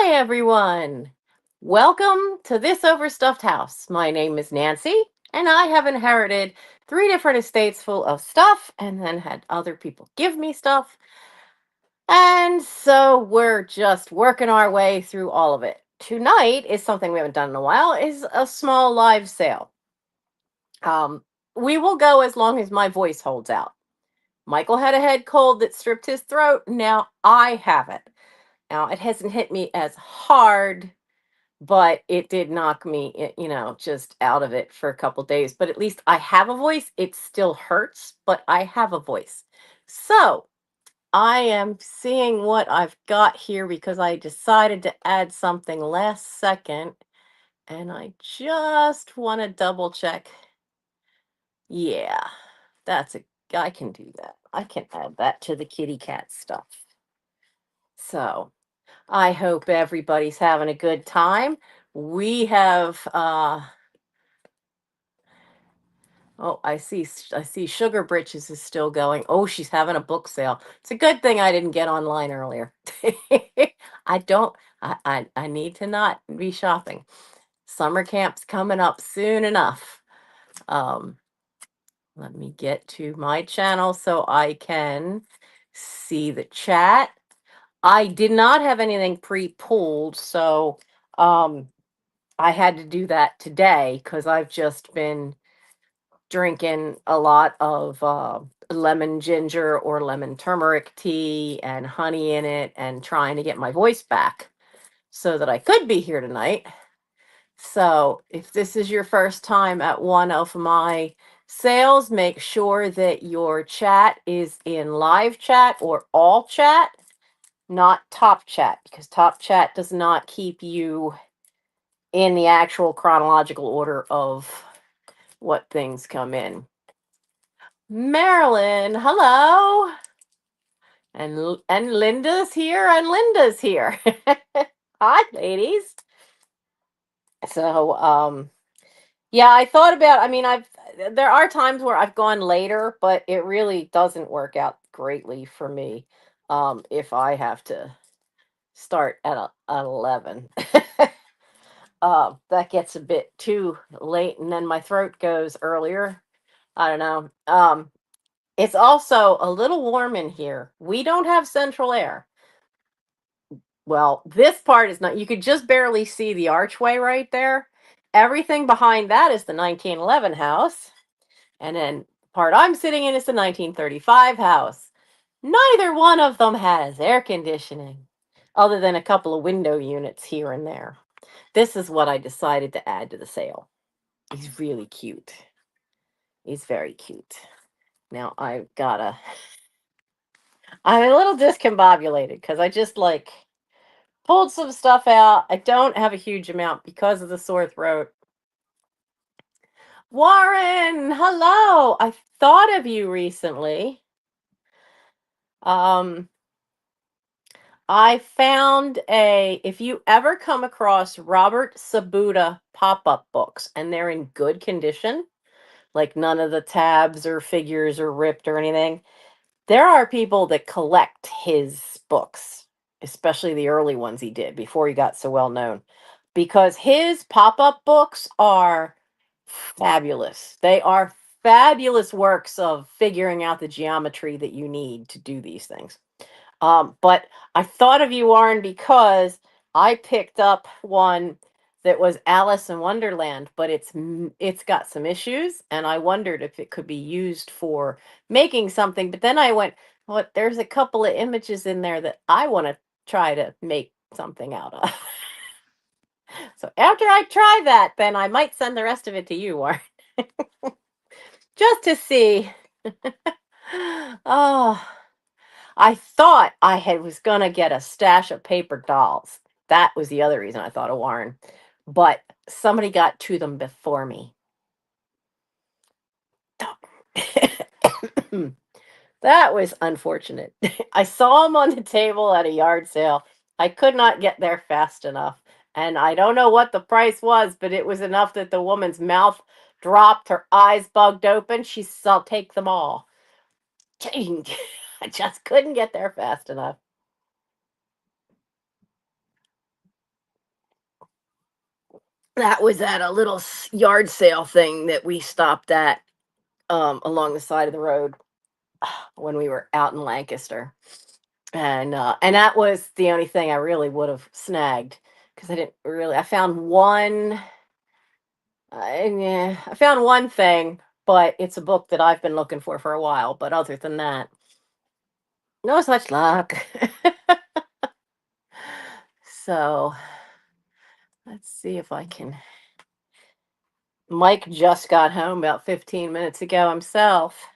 Hi, everyone. Welcome to this overstuffed house. My name is Nancy, and I have inherited three different estates full of stuff and then had other people give me stuff. And so we're just working our way through all of it. Tonight is something we haven't done in a while, is a small live sale. Um, we will go as long as my voice holds out. Michael had a head cold that stripped his throat. Now I have it. Now it hasn't hit me as hard, but it did knock me, just out of it for a couple days. But at least I have a voice. It still hurts, but I have a voice. So I am seeing what I've got here because I decided to add something last second, and I just want to double check. Yeah, that's a I can do that. I can add that to the kitty cat stuff. So I hope everybody's having a good time. We have Oh, I see Sugar Britches is still going. Oh, she's having a book sale. It's a good thing I didn't get online earlier. I don't I need to not be shopping. Summer camp's coming up soon enough. Um Let me get to my channel so I can see the chat. I did not have anything pre-pulled, so um I had to do that today because I've just been drinking a lot of lemon ginger or lemon turmeric tea and honey in it and trying to get my voice back so that I could be here tonight. So, if this is your first time at one of my sales, make sure that your chat is in live chat or all chat, not top chat, because top chat does not keep you in the actual chronological order of what things come in. Marilyn, hello. And Linda's here and Linda's here. Hi, ladies. So, yeah, I thought about, I mean, there are times where I've gone later, but it really doesn't work out greatly for me if I have to start at 11. That gets a bit too late and then my throat goes earlier. I don't know. It's also a little warm in here. We don't have central air. Well, this part is not, you could just barely see the archway right there. Everything behind that is the 1911 house. And then the part I'm sitting in is the 1935 house. Neither one of them has air conditioning, other than a couple of window units here and there. This is what I decided to add to the sale. He's really cute. He's very cute. Now I'm a little discombobulated because I just like pulled some stuff out. I don't have a huge amount because of the sore throat. Warren, hello. I thought of you recently. Um, I found if you ever come across Robert Sabuda pop-up books and they're in good condition, like none of the tabs or figures are ripped or anything, there are people that collect his books, especially the early ones he did before he got so well known, because his pop-up books are fabulous. They are fabulous works of figuring out the geometry that you need to do these things. But I thought of you, Warren, because I picked up one that was Alice in Wonderland, but it's got some issues, and I wondered if it could be used for making something. But then I went, "What? There's a couple of images in there that I want to try to make something out of." So after I try that, then I might send the rest of it to you, Warren, just to see. Oh. I thought I was gonna get a stash of paper dolls. That was the other reason I thought of Warren. But somebody got to them before me. That was unfortunate. I saw them on the table at a yard sale. I could not get there fast enough. And I don't know what the price was, but it was enough that the woman's mouth dropped, her eyes bugged open. She said, "I'll take them all." Dang. I just couldn't get there fast enough. That was at a little yard sale thing that we stopped at along the side of the road when we were out in Lancaster. And that was the only thing I really would have snagged because I didn't really. I found one. Yeah, I found one thing, but it's a book that I've been looking for a while. But other than that, no such luck. So let's see if I can. Mike just got home about 15 minutes ago himself.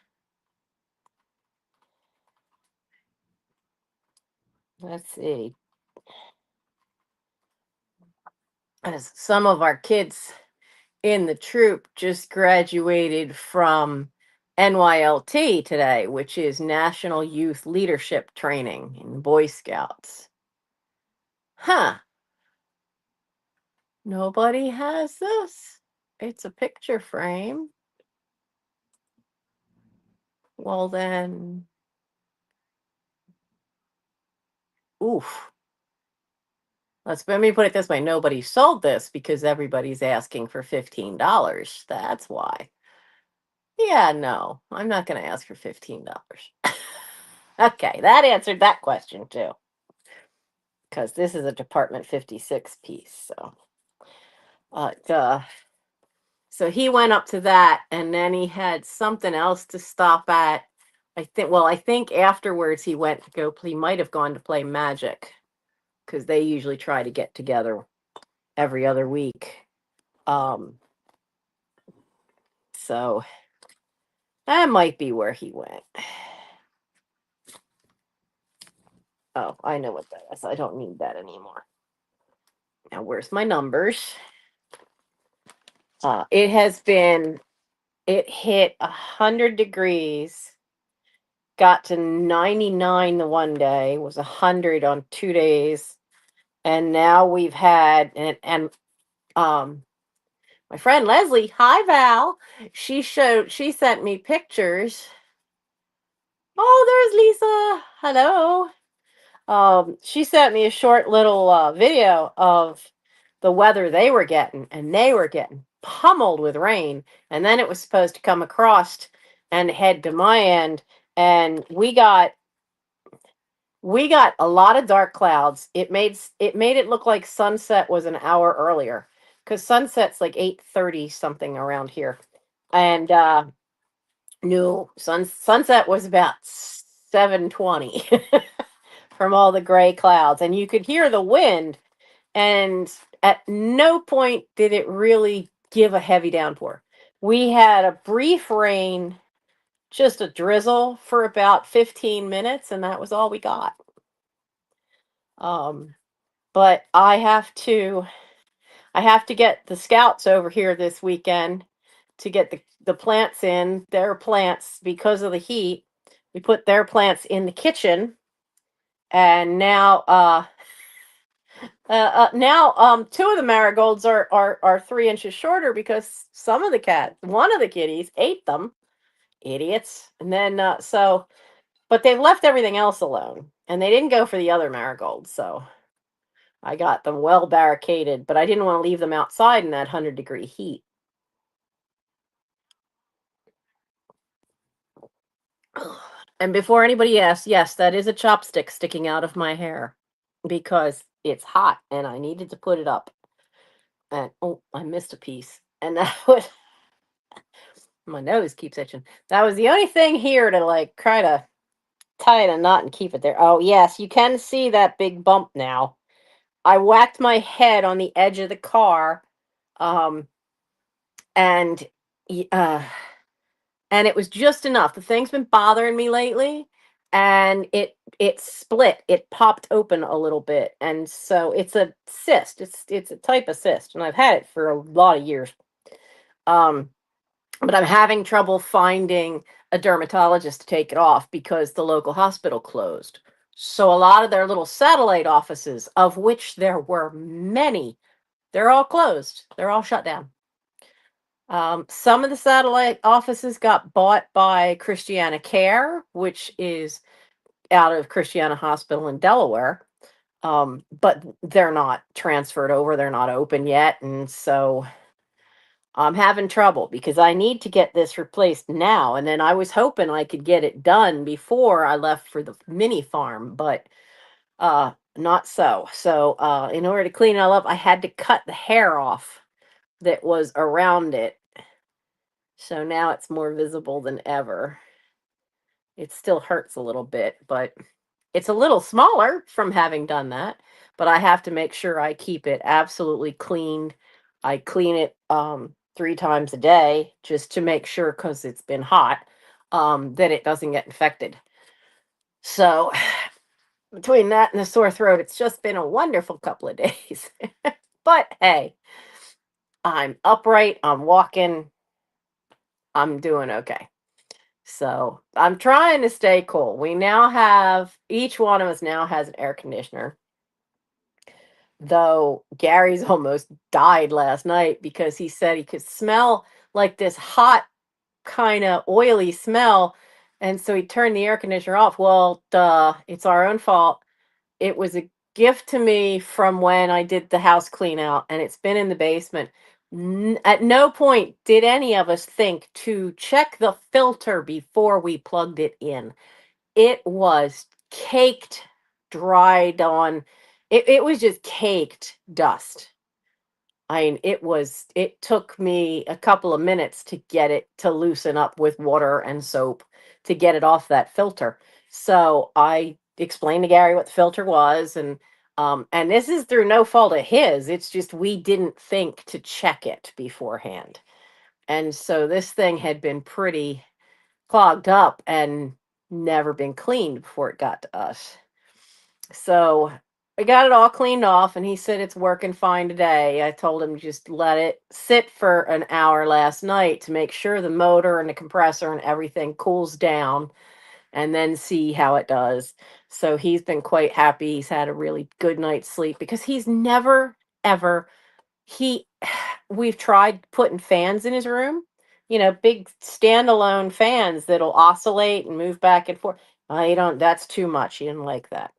Let's see. As some of our kids in the troop just graduated from NYLT today, which is National Youth Leadership Training in Boy Scouts. Huh. Nobody has this? It's a picture frame. Well, then, oof. Let me put it this way. Nobody sold this because everybody's asking for $15. That's why. Yeah, no, I'm not going to ask for $15. Okay, that answered that question too. Because this is a Department 56 piece. Uh, so he went up to that, and then he had something else to stop at. I think afterwards he went to go. He might have gone to play Magic because they usually try to get together every other week. Um, so that might be where he went. Oh, I know what that is. I don't need that anymore. Now, where's my numbers? It has been. It hit 100 degrees. Got to 99 the one day. Was 100 on 2 days, and now we've had and my friend Leslie, hi Val, she sent me pictures. Oh, there's Lisa. Hello. She sent me a short little video of the weather they were getting, and they were getting pummeled with rain. And then it was supposed to come across and head to my end, and we got a lot of dark clouds. It made it look like sunset was an hour earlier because sunset's like 8:30 something around here, and no, sunset was about 7:20 from all the gray clouds, and you could hear the wind. And at no point did it really give a heavy downpour. We had a brief rain, just a drizzle for about 15 minutes, and that was all we got. Um, but I have to get the scouts over here this weekend to get the plants in their plants because of the heat. We put their plants in the kitchen, and now two of the marigolds are 3 inches shorter because one of the kitties ate them, idiots. And then but they've left everything else alone, and they didn't go for the other marigolds, so I got them well barricaded, but I didn't want to leave them outside in that 100-degree heat. And before anybody asks, yes, that is a chopstick sticking out of my hair because it's hot and I needed to put it up. And oh, I missed a piece. And that was my nose keeps itching. That was the only thing here to like try to tie it a knot and keep it there. Oh, yes, you can see that big bump now. I whacked my head on the edge of the car. Um, and y- uh and it was just enough. The thing's been bothering me lately, and it split. It popped open a little bit, and so it's a cyst. It's a type of cyst, and I've had it for a lot of years. Um, but I'm having trouble finding a dermatologist to take it off because the local hospital closed. So a lot of their little satellite offices, of which there were many, they're all closed. They're all shut down. Some of the satellite offices got bought by Christiana Care, which is out of Christiana Hospital in Delaware. But they're not transferred over. They're not open yet. And so I'm having trouble because I need to get this replaced now. And then I was hoping I could get it done before I left for the mini farm, but not so. So in order to clean it all up, I had to cut the hair off that was around it. So now it's more visible than ever. It still hurts a little bit, but it's a little smaller from having done that. But I have to make sure I keep it absolutely cleaned. I clean it 3 times a day just to make sure, because it's been hot, that it doesn't get infected. So between that and the sore throat, it's just been a wonderful couple of days. But hey, I'm upright, I'm walking, I'm doing okay. So I'm trying to stay cool. We now have, each one of us now has an air conditioner. Though Gary's almost died last night because he said he could smell like this hot, kind of oily smell. And so he turned the air conditioner off. Well, duh, it's our own fault. It was a gift to me from when I did the house clean out, and it's been in the basement. At no point did any of us think to check the filter before we plugged it in. It was caked, dried on. It was just caked dust. I mean, it took me a couple of minutes to get it to loosen up with water and soap to get it off that filter. So I explained to Gary what the filter was, and this is through no fault of his. It's just we didn't think to check it beforehand. And so this thing had been pretty clogged up and never been cleaned before it got to us. So I got it all cleaned off, and he said it's working fine today. I told him just let it sit for an hour last night to make sure the motor and the compressor and everything cools down, and then see how it does. So he's been quite happy. He's had a really good night's sleep because he's never, ever, he, we've tried putting fans in his room, big standalone fans that'll oscillate and move back and forth. I don't, that's too much. He didn't like that.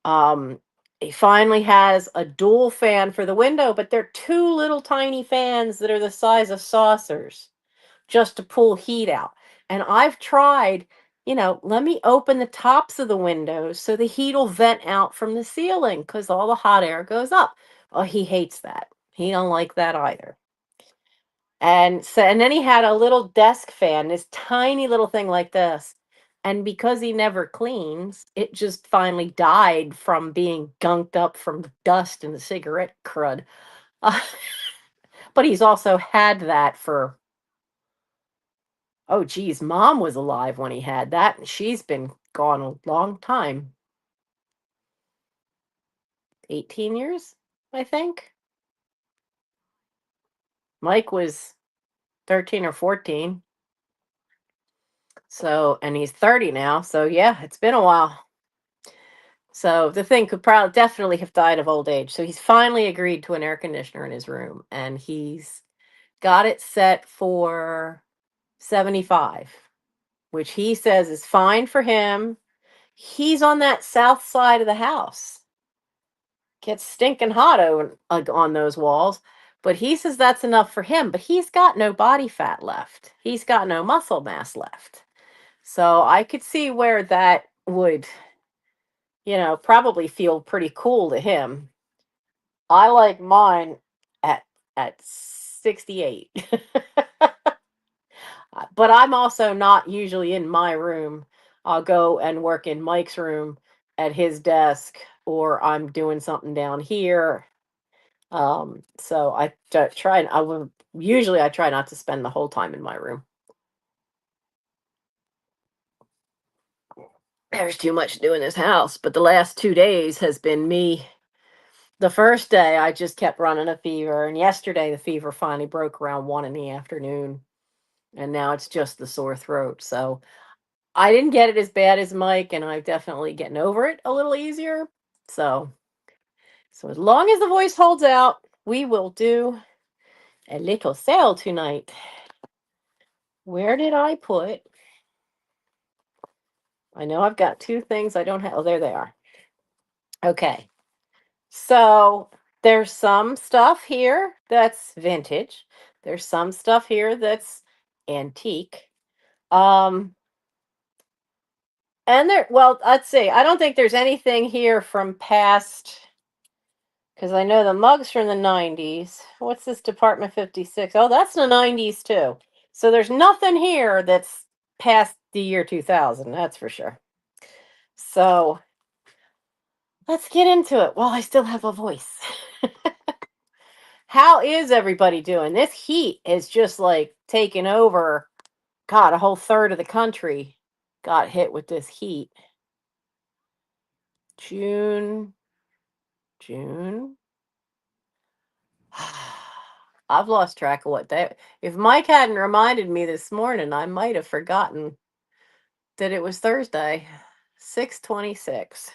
Um, he finally has a dual fan for the window, but they're two little tiny fans that are the size of saucers just to pull heat out. And I've tried, let me open the tops of the windows so the heat will vent out from the ceiling because all the hot air goes up. Oh, he hates that. He don't like that either. And then he had a little desk fan, this tiny little thing like this. And because he never cleans, it just finally died from being gunked up from the dust and the cigarette crud. Uh, but he's also had that for, oh geez, mom was alive when he had that, and she's been gone a long time. 18 years, I think. Mike was 13 or 14. So, and he's 30 now. So yeah, it's been a while. So the thing could probably definitely have died of old age. So he's finally agreed to an air conditioner in his room, and he's got it set for 75, which he says is fine for him. He's on that south side of the house. Gets stinking hot on those walls, but he says that's enough for him. But he's got no body fat left. He's got no muscle mass left. So I could see where that would, probably feel pretty cool to him. I like mine at 68. But I'm also not usually in my room. I'll go and work in Mike's room at his desk, or I'm doing something down here. So try and I will usually I try not to spend the whole time in my room. There's too much to do in this house, but the last 2 days has been me. The first day I just kept running a fever, and yesterday the fever finally broke around 1 in the afternoon, and now it's just the sore throat. So I didn't get it as bad as Mike, and I'm definitely getting over it a little easier. So so as long as the voice holds out, we will do a little sale tonight. Where did I put? I know I've got two things I don't have. Oh, there they are. Okay. So there's some stuff here that's vintage. There's some stuff here that's antique. Um, and there, well, let's see. I don't think there's anything here from past, because I know the mug's from the 90s. What's this Department 56? Oh, that's the 90s too. So there's nothing here that's past the year 2000, that's for sure. So let's get into it while I still have a voice. How is everybody doing? This heat is just like taking over. God, a whole third of the country got hit with this heat. June, June. I've lost track of what that. If Mike hadn't reminded me this morning, I might have forgotten that it was Thursday, 6/26.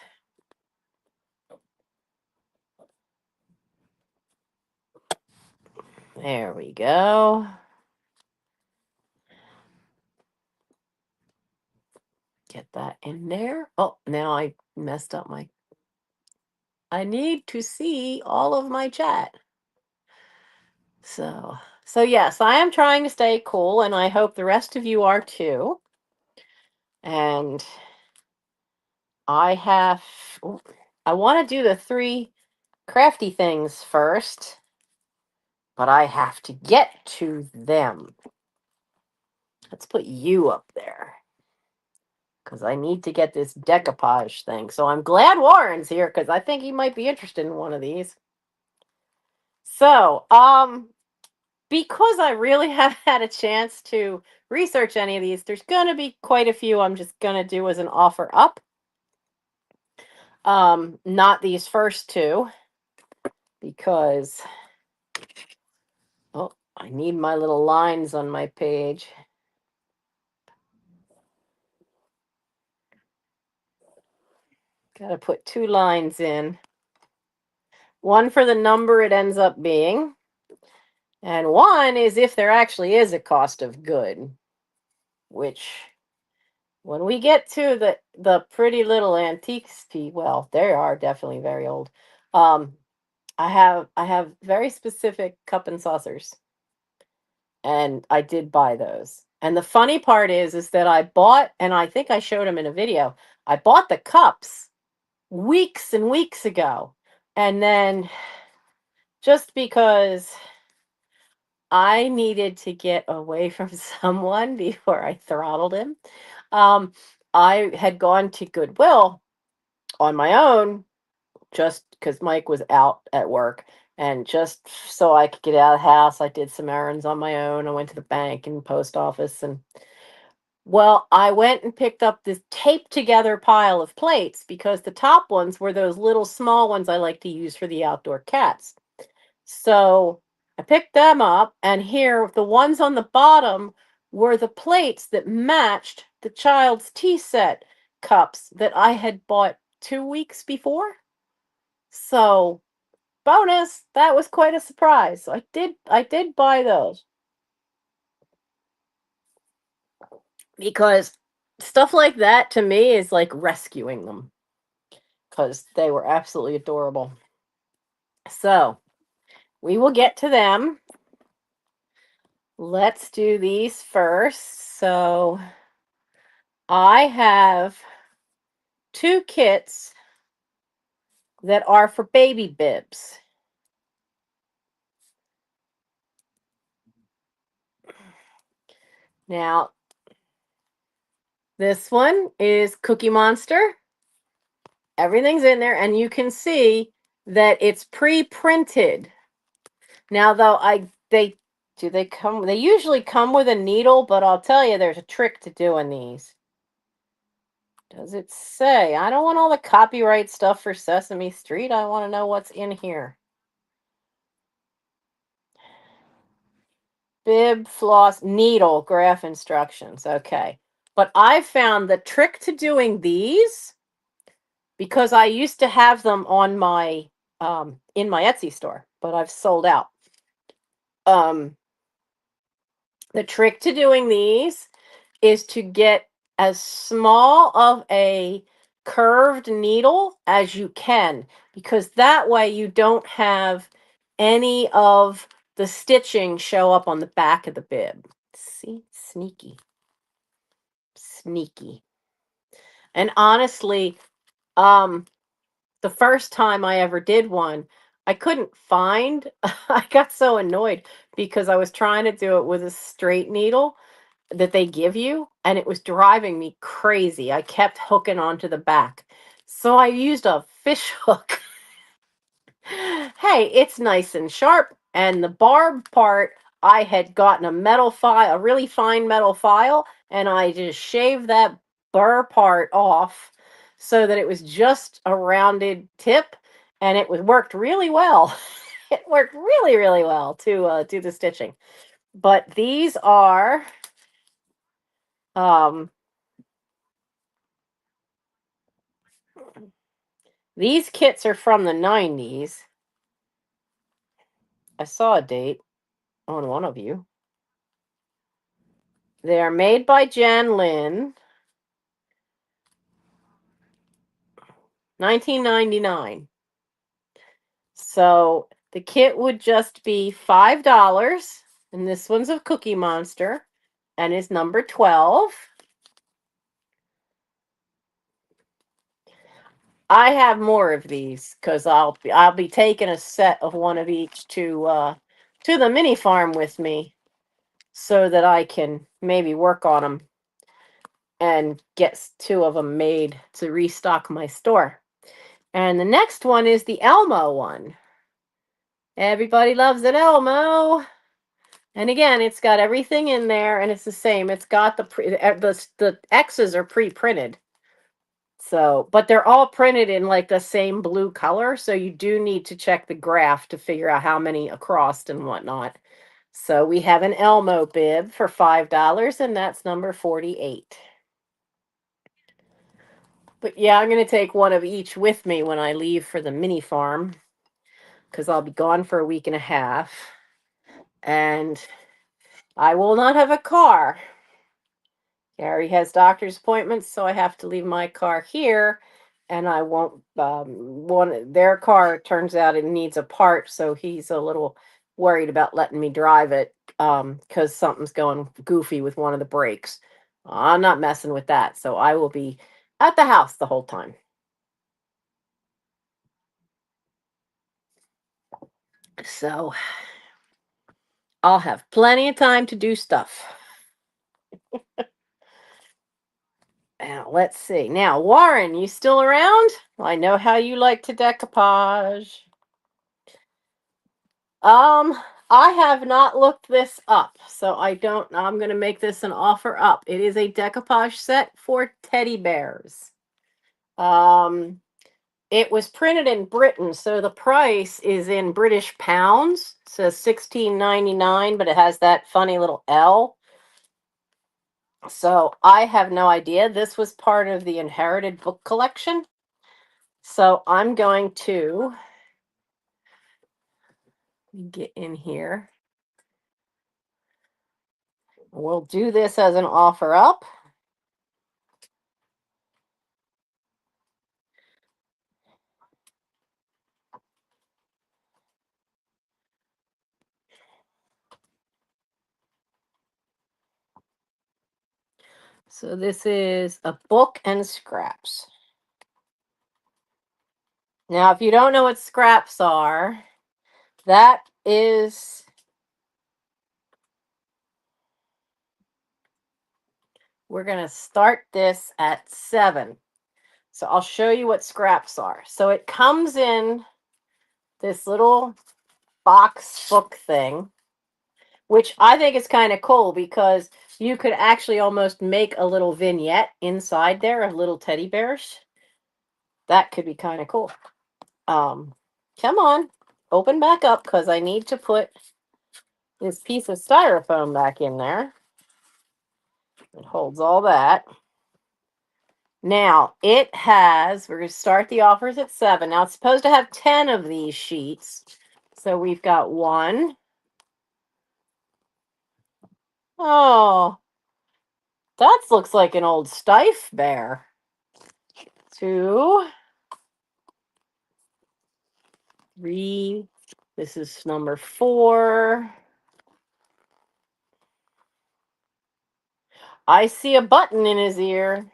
There we go. Get that in there. Oh, now I messed up my. I need to see all of my chat. So yes, I am trying to stay cool, and I hope the rest of you are too. And I have, ooh, I want to do the 3 crafty things first, but I have to get to them. Let's put you up there because I need to get this decoupage thing. So I'm glad Warren's here because I think he might be interested in one of these. So, because I really haven't had a chance to research any of these, there's going to be quite a few I'm just going to do as an offer up. Not these first 2 because, oh, I need my little lines on my page. Got to put 2 lines in. One for the number it ends up being, and one is if there actually is a cost of good, which when we get to the pretty little antiques, well, they are definitely very old. I have very specific cup and saucers, and I did buy those. And the funny part is that I bought, and I think I showed them in a video. I bought the cups weeks and weeks ago, and then just because I needed to get away from someone before I throttled him, um, I had gone to Goodwill on my own just because Mike was out at work. And just so I could get out of the house, I did some errands on my own. I went to the bank and post office. And well, I went and picked up this taped together pile of plates because the top ones were those little small ones I like to use for the outdoor cats. So I picked them up, and here the ones on the bottom were the plates that matched the child's tea set cups that I had bought 2 weeks before. So bonus, that was quite a surprise. So I did buy those because stuff like that to me is like rescuing them because they were absolutely adorable. So we will get to them. Let's do these first. So I have 2 kits that are for baby bibs. Now, this one is Cookie Monster. Everything's in there, and you can see that it's pre-printed. Now, though, they usually come with a needle, but I'll tell you, there's a trick to doing these. Does it say? I don't want all the copyright stuff for Sesame Street. I want to know what's in here. Bib, floss, needle, graph instructions. Okay. But I found the trick to doing these, because I used to have them on my in my Etsy store, but I've sold out. Um, the trick to doing these is to get as small of a curved needle as you can, because that way you don't have any of the stitching show up on the back of the bib. See, sneaky, sneaky. And honestly, um, the first time I ever did one, I couldn't find, I got so annoyed because I was trying to do it with a straight needle that they give you, and it was driving me crazy. I kept hooking onto the back. So I used a fish hook. Hey, it's nice and sharp. And the barb part, I had gotten a metal file, a really fine metal file, and I just shaved that burr part off so that it was just a rounded tip, and it was worked really well. It worked really, really well to do the stitching. But um, these kits are from the 90s. I saw a date on one of you. They are made by Jan Lin, 1999. So the kit would just be $5, and this one's a Cookie Monster, and is number 12. I have more of these because I'll be taking a set of one of each to the mini farm with me so that I can maybe work on them and get two of them made to restock my store. And the next one is the Elmo one. Everybody loves an Elmo. And again, it's got everything in there, and it's the same. It's got the X's are pre-printed. So, but they're all printed in like the same blue color, so you do need to check the graph to figure out how many across and whatnot. So we have an Elmo bib for $5, and that's number 48. But yeah, I'm going to take one of each with me when I leave for the mini farm because I'll be gone for a week and a half. And I will not have a car. Gary has doctor's appointments, so I have to leave my car here. And I won't, their car turns out it needs a part, so he's a little worried about letting me drive it because something's going goofy with one of the brakes. I'm not messing with that, so I will be at the house the whole time. So I'll have plenty of time to do stuff. Now, let's see. Now, Warren, you still around? I know how you like to decoupage. Um, I have not looked this up, so I don't. I'm going to make this an offer up. It is a decoupage set for teddy bears. Um, it was printed in Britain, so the price is in British pounds. It says $16.99, but it has that funny little L. So I have no idea. This was part of the inherited book collection. So I'm going to get in here. We'll do this as an offer up. So this is a book and scraps. Now, if you don't know what scraps are, that is, we're going to start this at 7. So I'll show you what scraps are. So it comes in this little box book thing, which I think is kind of cool because you could actually almost make a little vignette inside there of little teddy bears. That could be kind of cool. Come on, open back up because I need to put this piece of styrofoam back in there. It holds all that. Now, it has, we're going to start the offers at 7. Now, it's supposed to have 10 of these sheets. So we've got 1. Oh, that looks like an old Stife bear. 2, 3. This is number 4. I see a button in his ear.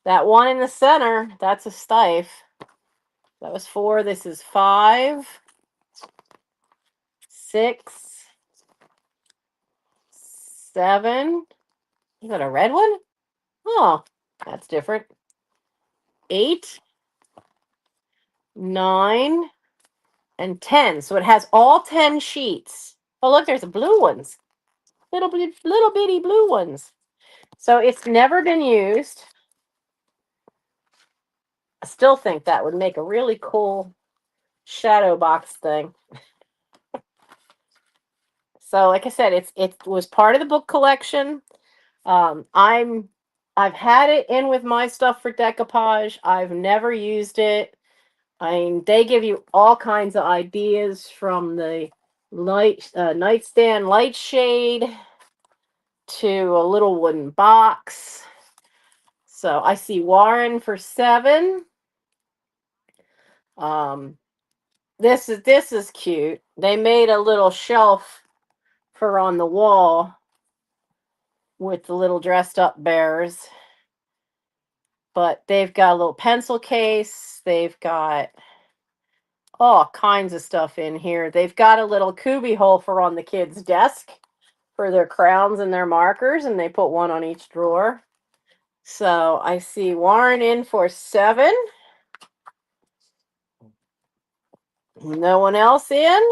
That one in the center, that's a stife. That was 4. This is 5, 6, 7. Is that a red one? Oh, that's different. 8, 9, and 10. So it has all 10 sheets. Oh, look, there's blue ones. Little bitty blue ones. So it's never been used. I still think that would make a really cool shadow box thing. So like I said, it was part of the book collection. I've had it in with my stuff for decoupage. I've never used it. I mean, they give you all kinds of ideas from the nightstand light shade to a little wooden box. So I see Warren for 7. This is cute. They made a little shelf for on the wall with the little dressed up bears. But they've got a little pencil case. They've got all kinds of stuff in here. They've got a little cubby hole for on the kids' desk for their crowns and their markers, and they put one on each drawer. So I see Warren in for 7. No one else in.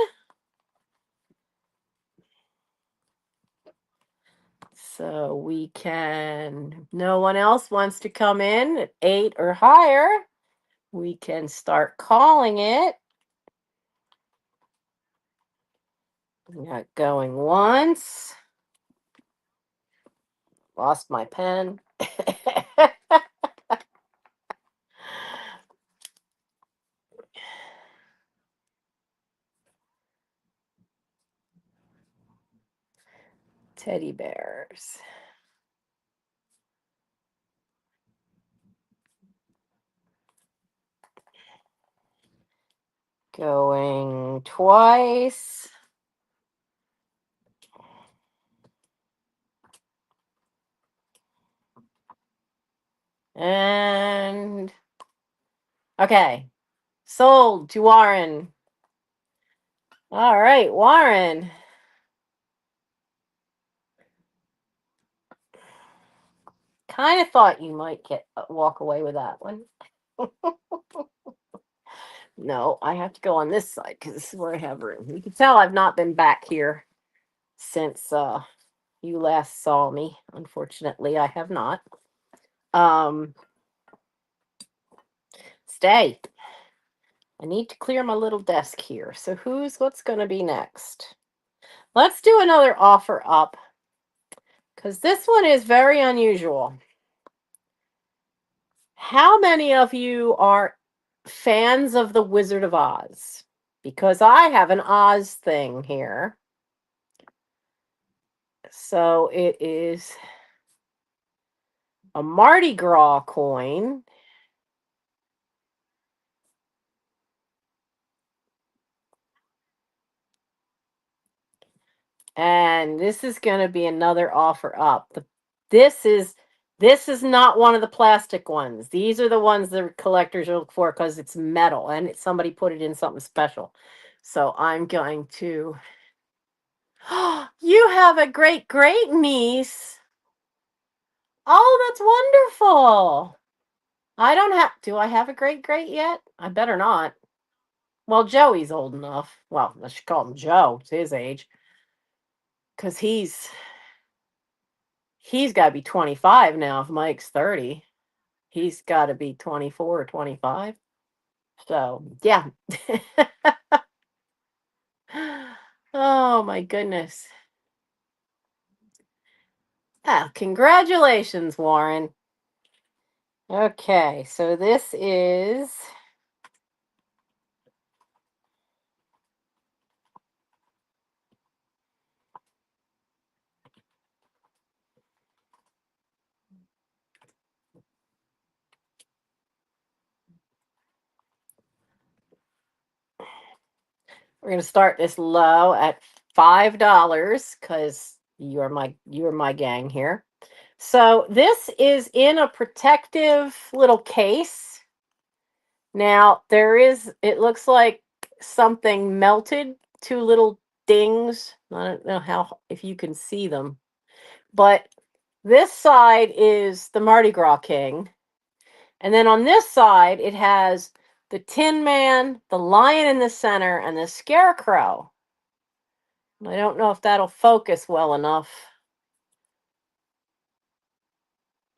So we can, no one else wants to come in at 8 or higher. We can start calling it. Got going once. Lost my pen. Teddy bears. Going twice. And okay. Sold to Warren. All right, Warren. Kind of thought you might walk away with that one. No, I have to go on this side because this is where I have room. You can tell I've not been back here since you last saw me. Unfortunately, I have not. Stay. I need to clear my little desk here. So what's going to be next? Let's do another offer up because this one is very unusual. How many of you are fans of The Wizard of Oz? Because I have an Oz thing here. So it is a Mardi Gras coin. And this is going to be another offer up. This is not one of the plastic ones. These are the ones that collectors look for because it's metal and somebody put it in something special. So I'm going to. You have a great niece. Oh, that's wonderful. I don't have. Do I have a great yet? I better not. Well, Joey's old enough. Well, I should call him Joe. It's his age. Because he's got to be 25 now if Mike's 30. He's got to be 24 or 25. So, yeah. Oh, my goodness. Ah, congratulations, Warren. Okay, so this is We're going to start this low at $5 because you're my gang here. So this is in a protective little case. Now it looks like something melted, two little dings. I don't know how if you can see them, but this side is the Mardi Gras King. And then on this side, it has the Tin Man, the lion in the center, and the scarecrow. I don't know if that'll focus well enough.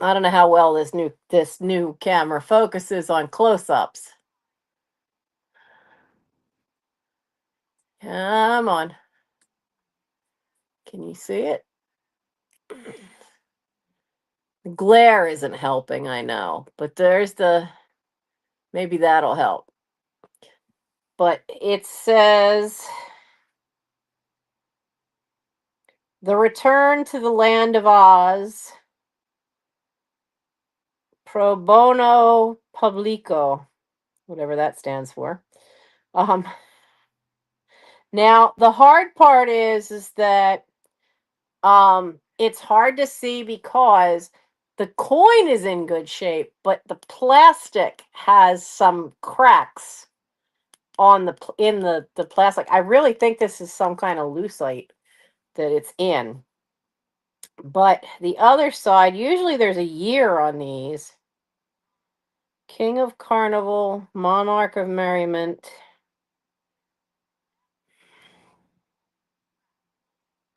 I don't know how well this new camera focuses on close-ups. Come on. Can you see it? The glare isn't helping, I know, but maybe that'll help. But it says The Return to the Land of Oz, Pro Bono Publico, whatever that stands for. Um, Now the hard part is that it's hard to see because the coin is in good shape, but the plastic has some cracks on the plastic. I really think this is some kind of lucite that it's in. But the other side, usually there's a year on these. King of Carnival, Monarch of Merriment.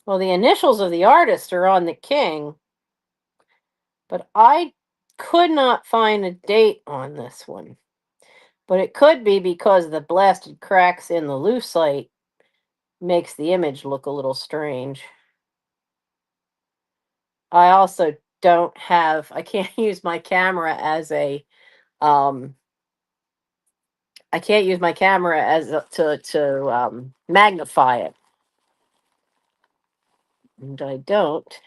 Well, the initials of the artist are on the king, but I could not find a date on this one. But it could be because the blasted cracks in the lucite makes the image look a little strange. I also I can't use my camera as a um I can't use my camera to magnify it. And I don't.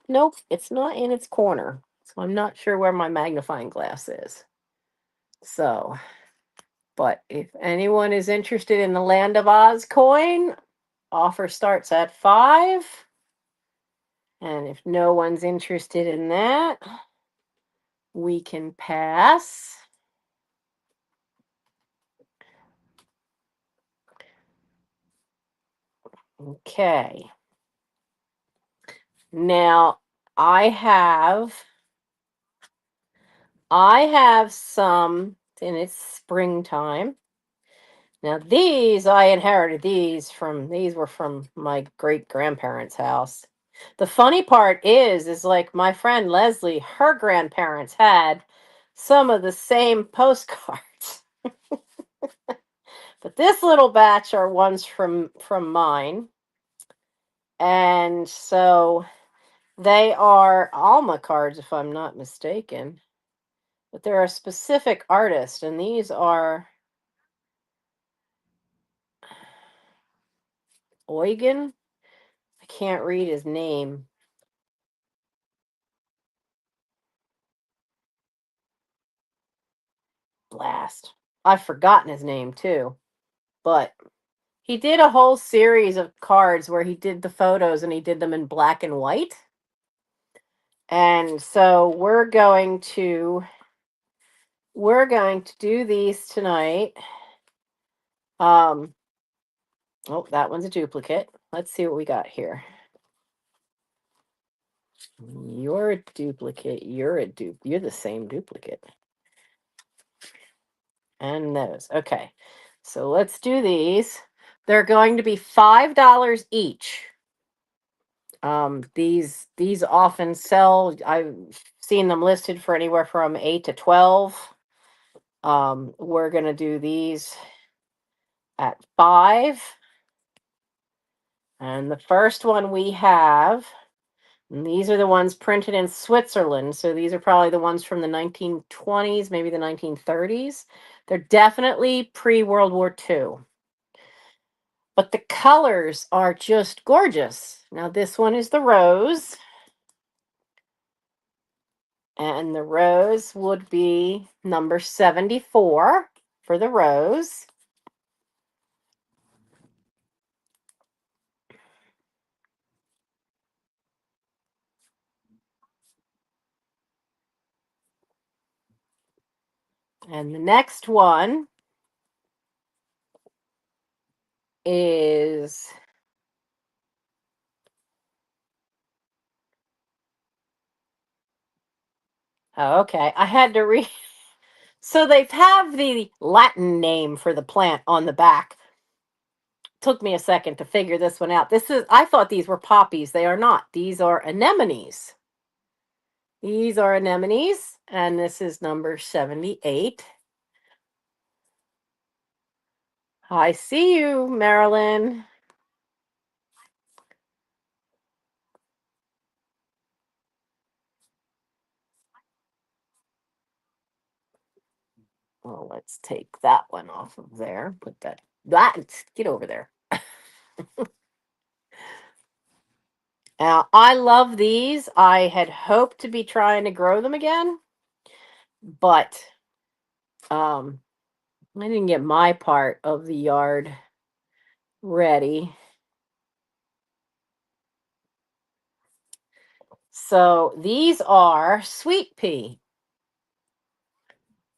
Nope, it's not in its corner. So I'm not sure where my magnifying glass is. So, but if anyone is interested in the Land of Oz coin, offer starts at 5. And if no one's interested in that, we can pass. Okay. Now, I have some, and it's springtime. Now I inherited these were from my great grandparents' house. The funny part is like my friend Leslie, her grandparents had some of the same postcards. But this little batch are ones from mine. And so they are Alma cards, if I'm not mistaken. But they're a specific artist, and these are Eugen. I can't read his name. Blast. I've forgotten his name too. But he did a whole series of cards where he did the photos and he did them in black and white. And so we're going to do these tonight. Oh, that one's a duplicate. Let's see what we got here. You're a duplicate. You're the same duplicate. And those. Okay. So let's do these. They're going to be $5 each. These often sell. I've seen them listed for anywhere from 8 to 12. We're gonna do these at 5. And the first one we have, and these are the ones printed in Switzerland. So these are probably the ones from the 1920s, maybe the 1930s. They're definitely pre-World War II. But the colors are just gorgeous. Now this one is the rose. And the rose would be number 74 for the rose. And the next one is, oh, okay, I had to read. So they have the Latin name for the plant on the back. Took me a second to figure this one out. I thought these were poppies. They are not. These are anemones. These are anemones, and this is number 78. I see you, Marilyn. Well, let's take that one off of there. Put that, get over there. Now, I love these. I had hoped to be trying to grow them again, but I didn't get my part of the yard ready. So these are sweet pea.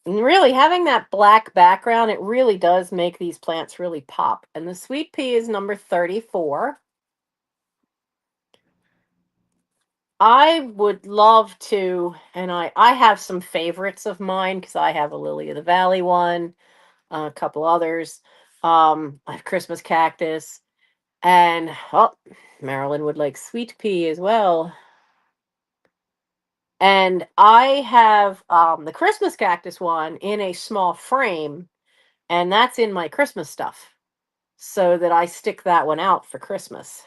And really, having that black background, it really does make these plants really pop. And the sweet pea is number 34. I would love to, and I have some favorites of mine because I have a lily of the valley one, a couple others. I have Christmas cactus, and oh, Marilyn would like sweet pea as well. And I have the Christmas cactus one in a small frame, and that's in my Christmas stuff, so that I stick that one out for Christmas.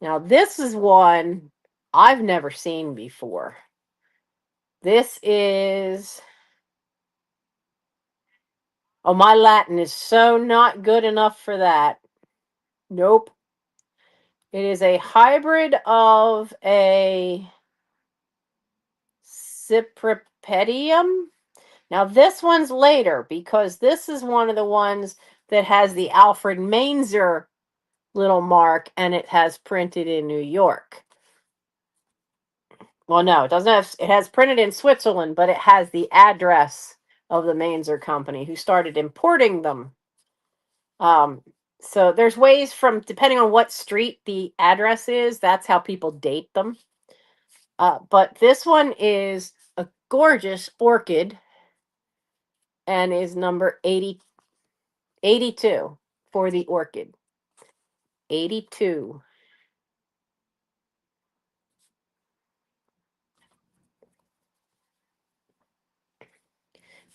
Now, this is one I've never seen before. This is, oh, my Latin is so not good enough for that. Nope. It is a hybrid of a Cypripedium. Now, this one's later because this is one of the ones that has the Alfred Mainzer little mark, and it has printed in New York. Well, no, it doesn't have, it has printed in Switzerland, but it has the address of the Mainzer company who started importing them. Um, so there's ways from, depending on what street the address is, that's how people date them. But this one is a gorgeous orchid and is number 82 for the orchid. 82.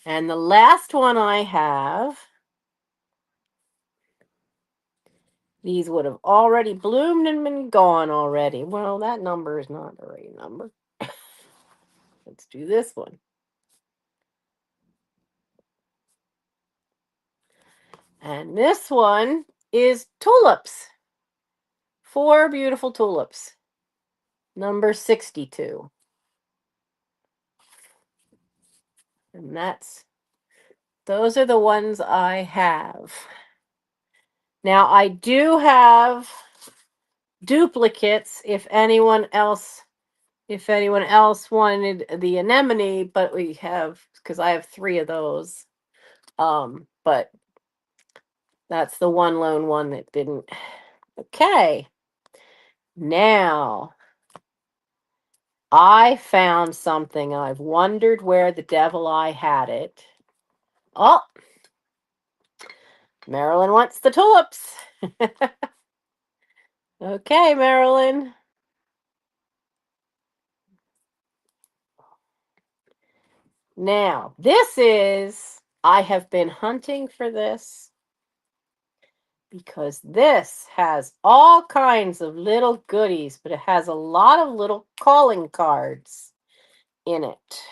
And the last one I have, these would have already bloomed and been gone already. Well, that number is not the right number. Let's do this one. And this one is tulips. 4 beautiful tulips. Number 62. And those are the ones I have. Now, I do have duplicates if anyone else wanted the anemone, but we have, because I have 3 of those. But that's the one lone one that didn't. Okay. Now, I found something. I've wondered where the devil I had it. Oh, Marilyn wants the tulips. Okay, Marilyn. Now, I have been hunting for this because this has all kinds of little goodies, but it has a lot of little calling cards in it.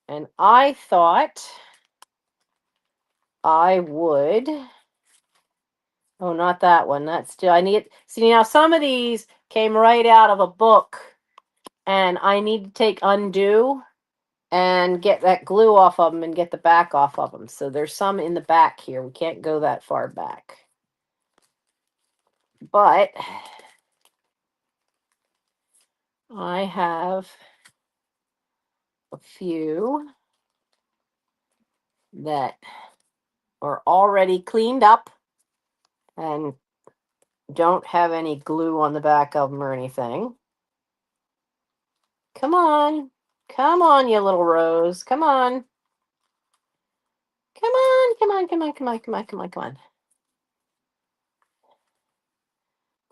And I thought I would, oh, not that one. That's still, I need, see, now some of these came right out of a book, and I need to take undo and get that glue off of them and get the back off of them. So there's some in the back here. We can't go that far back. But I have a few. that are already cleaned up and don't have any glue on the back of them or anything. Come on. Come on, you little rose. Come on. Come on, come on, come on, come on, come on, come on, come on.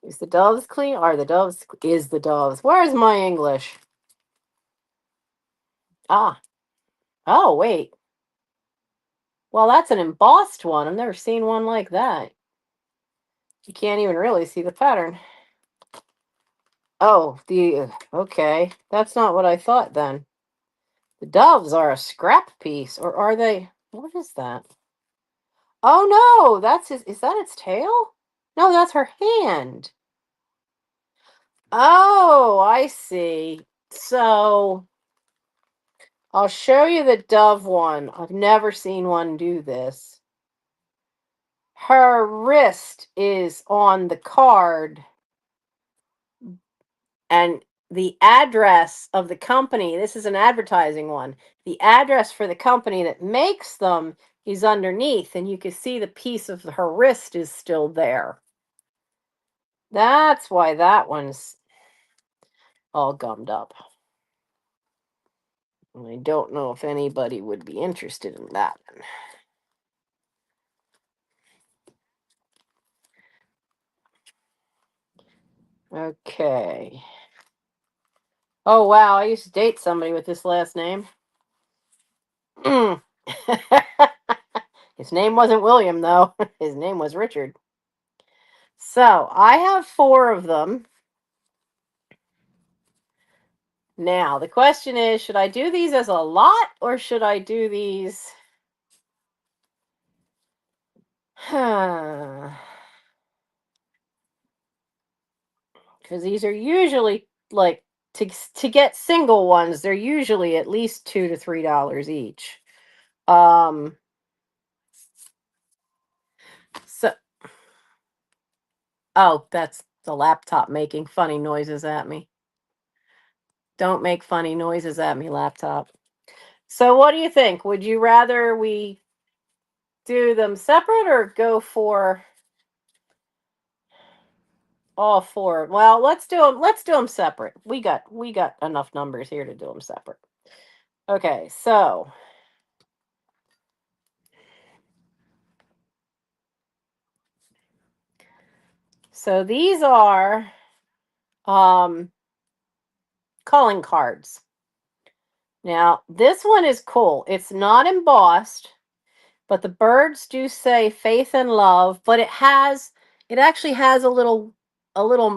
Is the doves clean? Are the doves? Is the doves? Where's my English? Ah. Oh, wait. Well, that's an embossed one. I've never seen one like that. You can't even really see the pattern. Oh, okay. That's not what I thought then. The doves are a scrap piece, or are they? What is that? Oh no, is that its tail? No, that's her hand. Oh, I see. So I'll show you the dove one. I've never seen one do this. Her wrist is on the card, and the address of the company, this is an advertising one. The address for the company that makes them is underneath, and you can see the piece of her wrist is still there. That's why that one's all gummed up. I don't know if anybody would be interested in that one. Okay. Oh, wow. I used to date somebody with this last name. His name wasn't William, though. His name was Richard. So I have 4 of them. Now, the question is, should I do these as a lot or should I do these? Because these are usually like to get single ones, they're usually at least $2 to $3 each. Um, so oh, that's the laptop making funny noises at me. Don't make funny noises at me, laptop. So what do you think? Would you rather we do them separate or go for all 4? Well, let's do them separate. We got enough numbers here to do them separate. Okay, so these are um calling cards. Now, this one is cool. It's not embossed, but the birds do say faith and love, but it actually has a little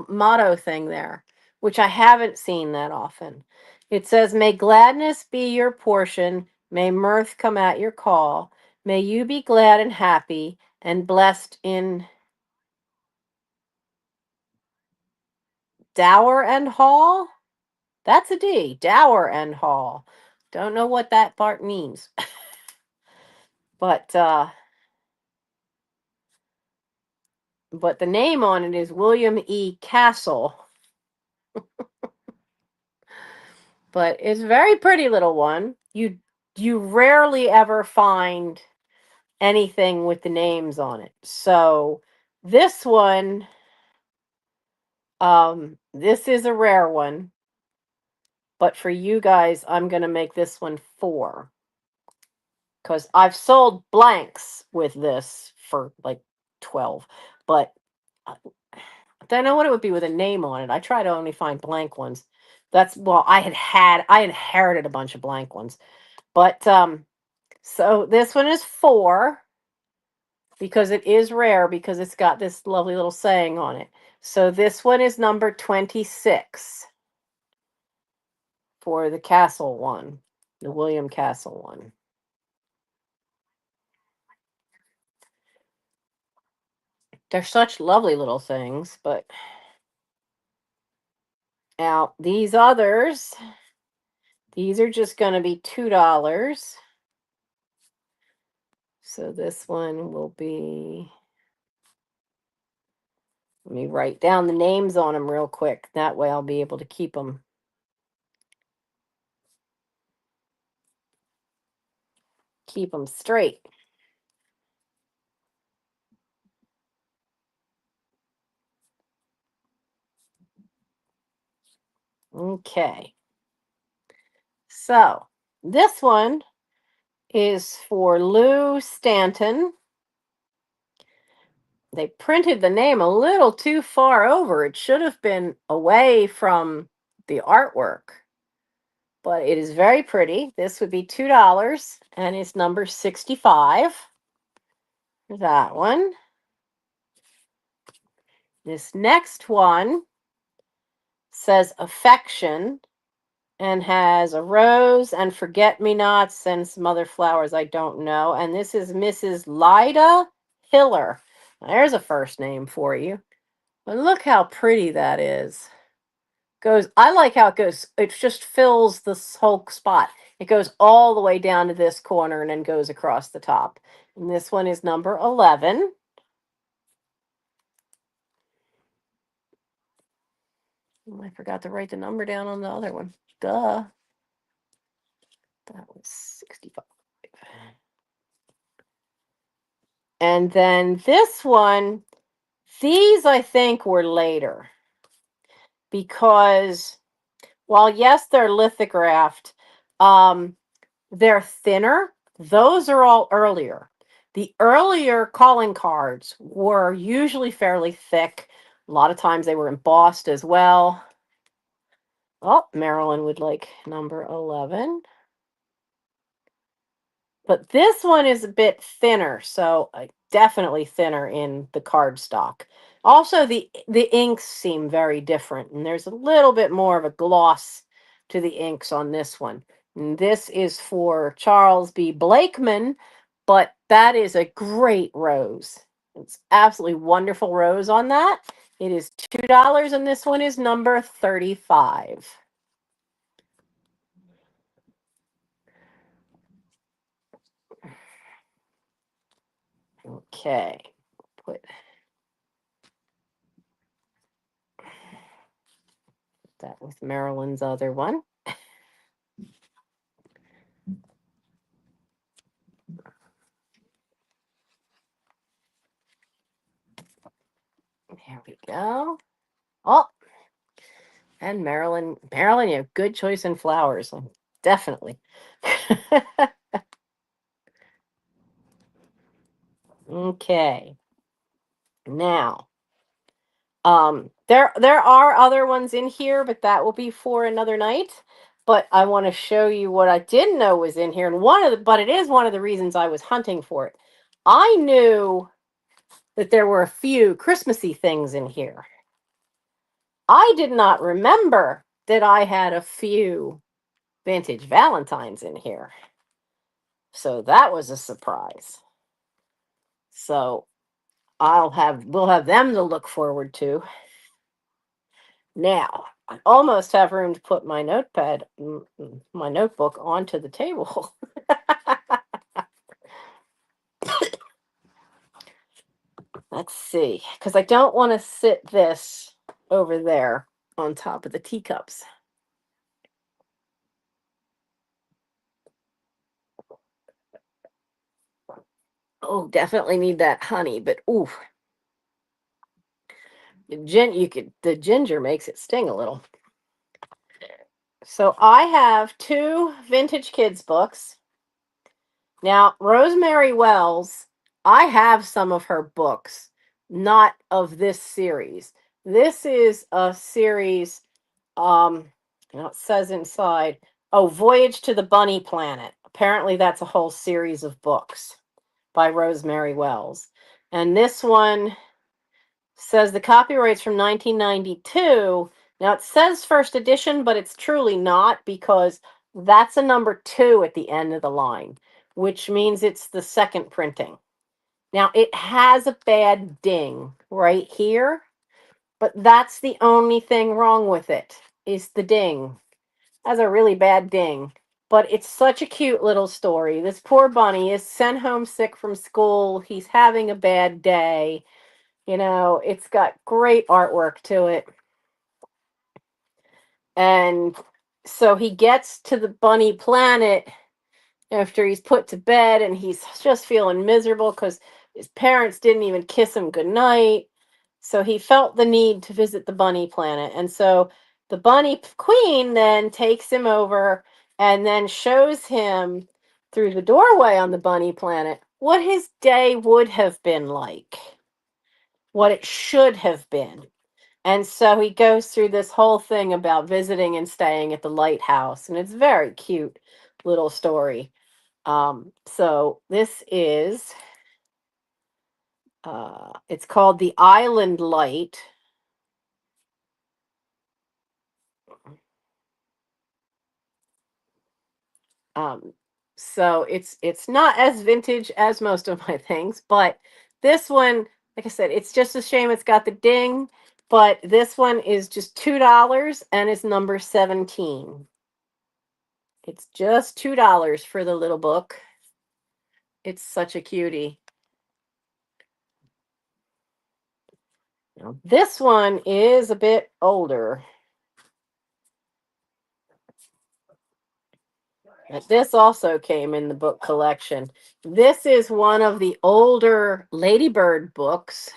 motto thing there, which I haven't seen that often. It says, "May gladness be your portion, may mirth come at your call, may you be glad and happy and blessed in dower and hall." That's a D, dower and hall. Don't know what that part means. But the name on it is William E. Castle. But it's a very pretty little one. You rarely ever find anything with the names on it. So this one, this is a rare one. But for you guys, I'm gonna make this one 4. Because I've sold blanks with this for like 12. But I don't know what it would be with a name on it. I try to only find blank ones. I inherited a bunch of blank ones. But so this one is 4 because it is rare because it's got this lovely little saying on it. So this one is number 26 for the Castle one, the William Castle one. They're such lovely little things, but now these others, these are just going to be $2. So this one will be, let me write down the names on them real quick. That way I'll be able to keep them. Keep them straight. Okay. So this one is for Lou Stanton. They printed the name a little too far over. It should have been away from the artwork, but it is very pretty. This would be $2 and it's number 65. That one. This next one says affection and has a rose and forget-me-nots and some other flowers I don't know. And this is Mrs. Lida Hiller. There's a first name for you. But look how pretty that is. I like how it goes. It just fills this whole spot. It goes all the way down to this corner and then goes across the top. And this one is number 11. I forgot to write the number down on the other one. Duh. That was 65. And then this one, these I think were later because while yes, they're lithographed, they're thinner. Those are all earlier. The earlier calling cards were usually fairly thick. A lot of times they were embossed as well. Oh, Marilyn would like number 11. But this one is a bit thinner, so definitely thinner in the cardstock. Also, the inks seem very different, and there's a little bit more of a gloss to the inks on this one. And this is for Charles B. Blakeman, but that is a great rose. It's absolutely wonderful rose on that. It is $2, and this one is number 35. Okay, put that with Marilyn's other one. There we go. Oh, and Marilyn, you have good choice in flowers. Definitely. Okay. Now, there are other ones in here, but that will be for another night. But I want to show you what I didn't know was in here, and but it is one of the reasons I was hunting for it. I knew that there were a few Christmassy things in here. I did not remember that I had a few vintage Valentines in here. So that was a surprise. So we'll have them to look forward to. Now, I almost have room to put my my notebook onto the table. Let's see, because I don't want to sit this over there on top of the teacups. Oh, definitely need that honey, but ooh, the ginger makes it sting a little. So I have two vintage kids books. Now, Rosemary Wells, I have some of her books, not of this series. This is a series, it says inside, oh, Voyage to the Bunny Planet. Apparently that's a whole series of books by Rosemary Wells. And this one says the copyright's from 1992. Now it says first edition, but it's truly not because that's a number 2 at the end of the line, which means it's the second printing. Now it has a bad ding right here, but that's the only thing wrong with it is the ding. It has a really bad ding. But it's such a cute little story. This poor bunny is sent home sick from school. He's having a bad day. It's got great artwork to it. And so he gets to the bunny planet after he's put to bed and he's just feeling miserable because his parents didn't even kiss him goodnight. So he felt the need to visit the bunny planet. And so the bunny queen then takes him over and then shows him through the doorway on the bunny planet what his day would have been like, what it should have been. And so he goes through this whole thing about visiting and staying at the lighthouse. And it's a very cute little story. So this is, it's called The Island Light. Um, so it's not as vintage as most of my things, but this one, like I said, it's just a shame it's got the ding, but this one is just $2 and it's number 17. It's just $2 for the little book. It's such a cutie. Now, this one is a bit older. But this also came in the book collection. This is one of the older Ladybird books.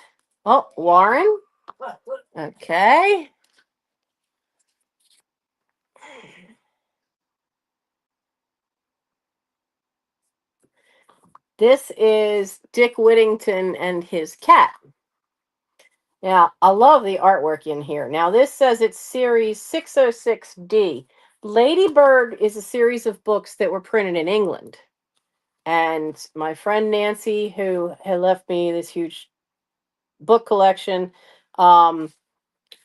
Oh, Warren? Okay. This is Dick Whittington and his cat. Now, I love the artwork in here. Now, this says it's series 606D. Ladybird is a series of books that were printed in England. And my friend Nancy, who had left me this huge book collection,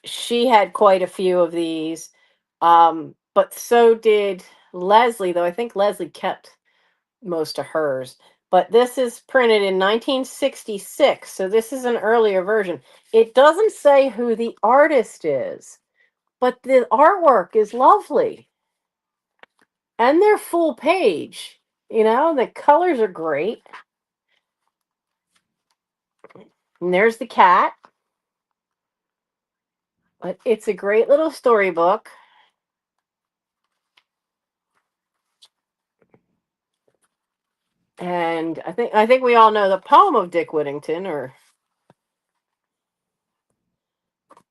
she had quite a few of these. But so did Leslie, though I think Leslie kept most of hers. But this is printed in 1966, so this is an earlier version. It doesn't say who the artist is, but the artwork is lovely. And they're full page. The colors are great. And there's the cat. But it's a great little storybook. And I think we all know the poem of Dick Whittington,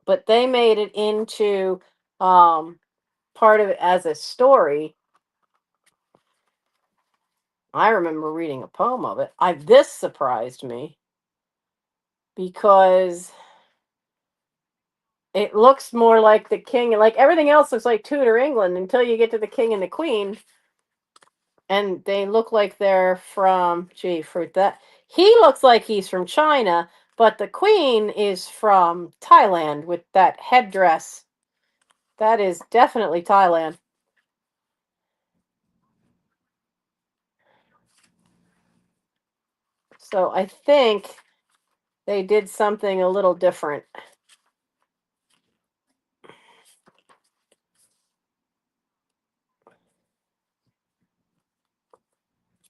but they made it into part of it as a story. I remember reading a poem of it. This surprised me because it looks more like the king, like everything else looks like Tudor England until you get to the king and the queen, and they look like they're from, gee, for that. He looks like he's from China, but the queen is from Thailand with that headdress. That is definitely Thailand. So I think they did something a little different.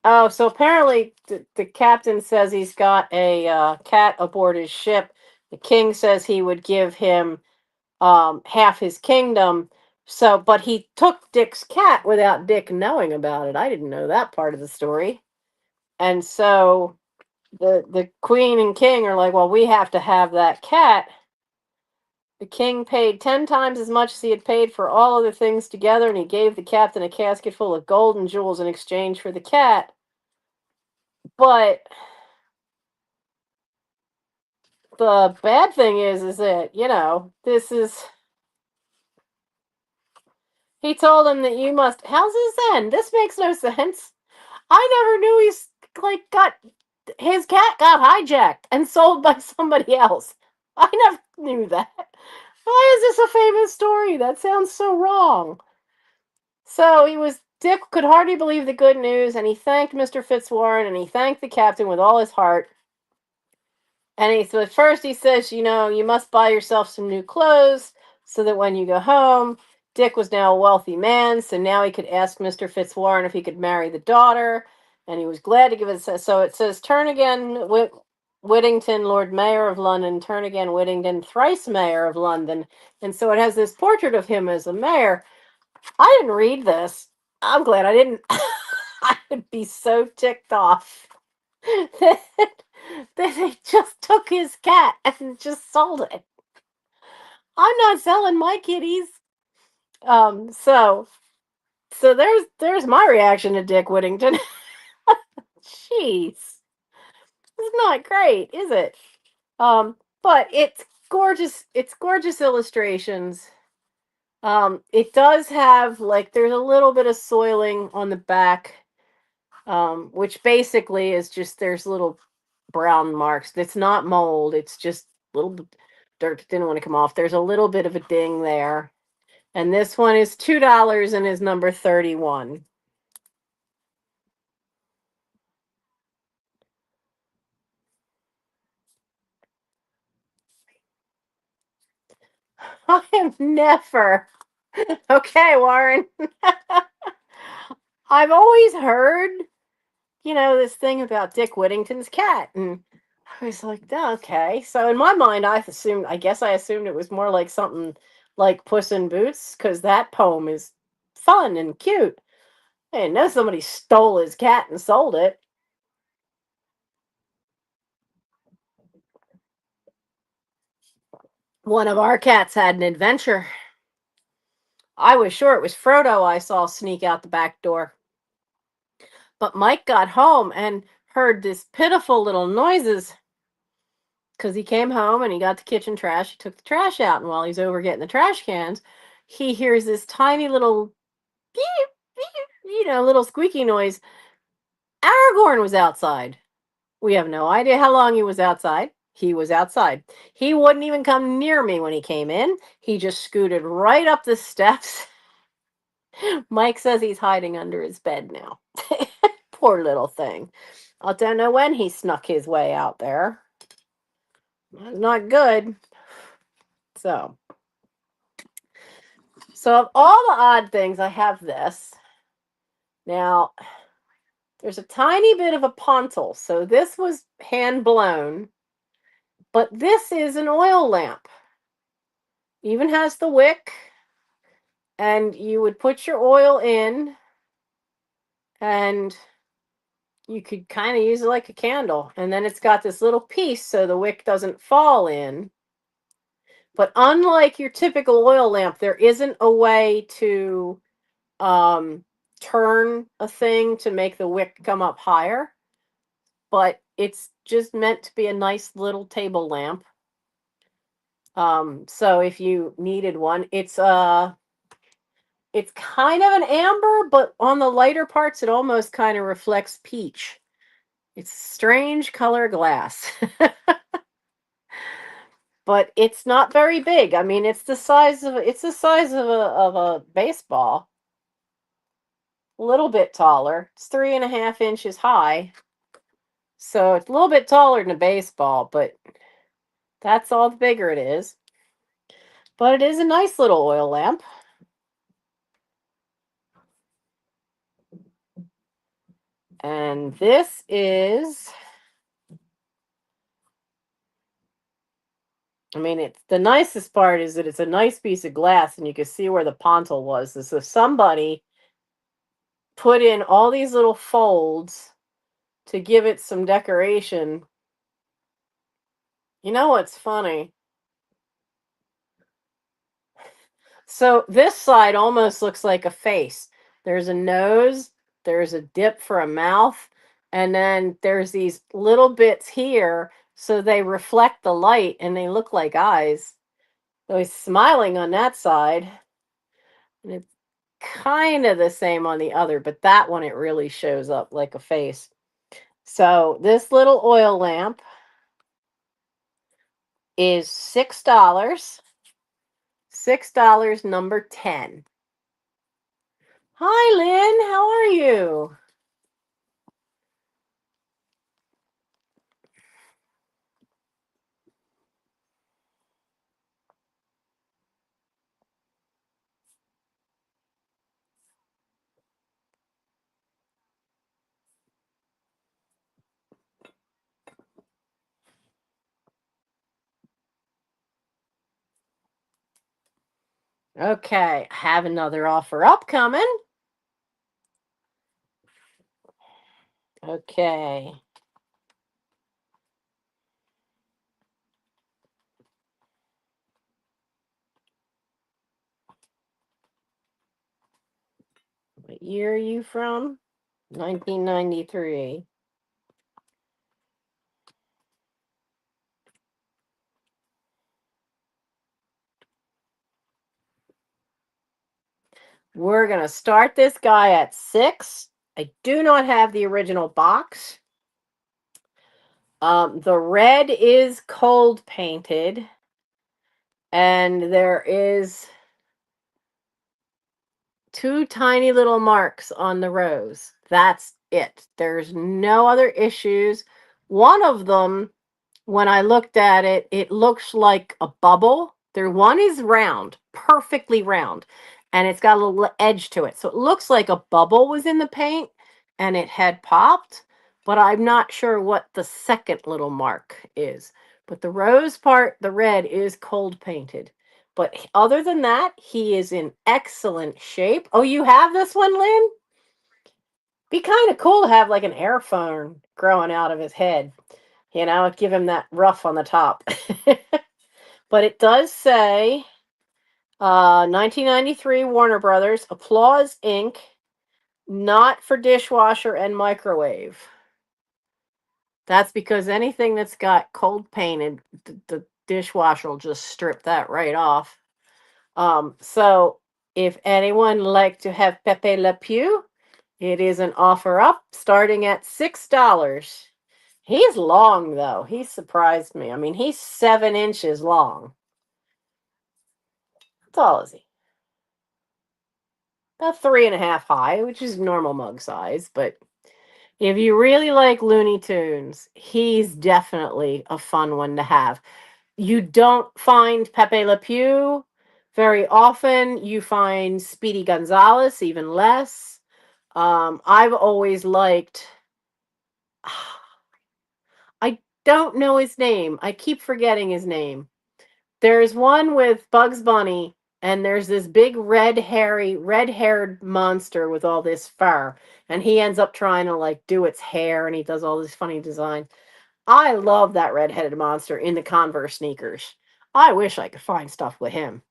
Oh, so apparently the captain says he's got a cat aboard his ship. The king says he would give him half his kingdom. So, but he took Dick's cat without Dick knowing about it. I didn't know that part of the story. And so the queen and king are like, well, we have to have that cat. The king paid 10 times as much as he had paid for all other things together, and he gave the captain a casket full of gold and jewels in exchange for the cat. But the bad thing is that, this is. He told him that you must. How's this end? This makes no sense. I never knew he's like got his cat got hijacked and sold by somebody else. I never knew that. Why is this a famous story? That sounds so wrong. So Dick could hardly believe the good news, and he thanked Mr. Fitzwarren and he thanked the captain with all his heart. And so at first he says, you must buy yourself some new clothes so that when you go home, Dick was now a wealthy man, so now he could ask Mr. Fitzwarren if he could marry the daughter, and he was glad to give it. So it says, turn again, Whittington, Lord Mayor of London, turn again, Whittington, thrice Mayor of London. And so it has this portrait of him as a mayor. I didn't read this. I'm glad I didn't. would be so ticked off that, that they just took his cat and just sold it. I'm not selling my kitties. So there's my reaction to Dick Whittington. Jeez, it's not great, is it? But it's gorgeous. It's gorgeous illustrations. It does have like there's a little bit of soiling on the back, which basically is just there's little brown marks. It's not mold. It's just little dirt that didn't want to come off. There's a little bit of a ding there. And this one is $2 and is number 31. I have never. Okay, Warren. I've always heard, this thing about Dick Whittington's cat. And I was like, "Oh, okay." So in my mind, I guess I assumed it was more like something like Puss in Boots, because that poem is fun and cute. I didn't know somebody stole his cat and sold it. One of our cats had an adventure. I was sure it was Frodo I saw sneak out the back door. But Mike got home and heard this pitiful little noises because he came home and he got the kitchen trash. He took the trash out, and while he's over getting the trash cans, he hears this tiny little beep, beep, little squeaky noise. Aragorn was outside. We have no idea how long he was outside. He was outside. He wouldn't even come near me when he came in. He just scooted right up the steps. Mike says he's hiding under his bed now. Poor little thing. I don't know when he snuck his way out there. Not good. So, of all the odd things, I have this. Now, there's a tiny bit of a pontil. So this was hand blown, but this is an oil lamp. Even has the wick, and you would put your oil in, and you could kind of use it like a candle. And then it's got this little piece so the wick doesn't fall in. But unlike your typical oil lamp, there isn't a way to um, turn a thing to make the wick come up higher. But it's just meant to be a nice little table lamp. So if you needed one, it's kind of an amber, but on the lighter parts, it almost kind of reflects peach. It's strange color glass. But it's not very big. I mean, it's the size of a baseball. A little bit taller. It's 3.5 inches high. So it's a little bit taller than a baseball, but that's all the bigger it is. But it is a nice little oil lamp. And this is, I mean, it's the nicest part is that it's a nice piece of glass and you can see where the pontil was. So somebody put in all these little folds to give it some decoration. You know what's funny? So this side almost looks like a face. There's a nose, there's a dip for a mouth, and then there's these little bits here so they reflect the light and they look like eyes. So he's smiling on that side, and it's kind of the same on the other, but that one it really shows up like a face. So this little oil lamp is $6. $6, number 10. Hi, Lynn. How are you? Okay, I have another offer upcoming. Okay. What year are you from? 1993. We're going to start this guy at 6. I do not have the original box. The red is cold painted, and there is 2 tiny little marks on the rose. That's it. There's no other issues. One of them, when I looked at it, it looks like a bubble. There one is round, perfectly round, and it's got a little edge to it. So it looks like a bubble was in the paint and it had popped, but I'm not sure what the second little mark is. But the rose part, the red, is cold painted. But other than that, he is in excellent shape. Oh, you have this one, Lynn? Be kind of cool to have like an air phone growing out of his head. Give him that rough on the top. But it does say 1993 Warner Brothers, Applause Inc., not for dishwasher and microwave. That's because anything that's got cold painted, the dishwasher will just strip that right off. So if anyone like to have Pepe Le Pew, it is an offer up starting at $6. He's long though. He surprised me. I mean, he's 7 inches long. How tall is he? About 3.5 high, which is normal mug size. But if you really like Looney Tunes, he's definitely a fun one to have. You don't find Pepe Le Pew very often. You find Speedy Gonzales even less. I've always liked. I don't know his name. I keep forgetting his name. There's one with Bugs Bunny, and there's this big red-haired monster with all this fur, and he ends up trying to like do its hair, and he does all this funny design. I love that red-headed monster in the Converse sneakers. I wish I could find stuff with him.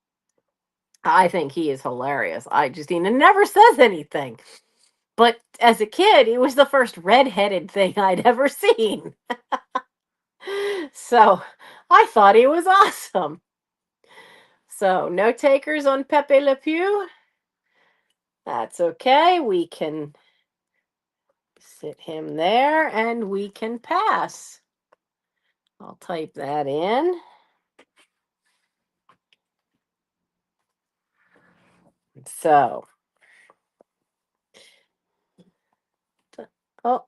I think he is hilarious. He never says anything. But as a kid, he was the first red-headed thing I'd ever seen. So I thought he was awesome. So no takers on Pepe Le Pew. That's okay. We can sit him there and we can pass. I'll type that in. So, oh,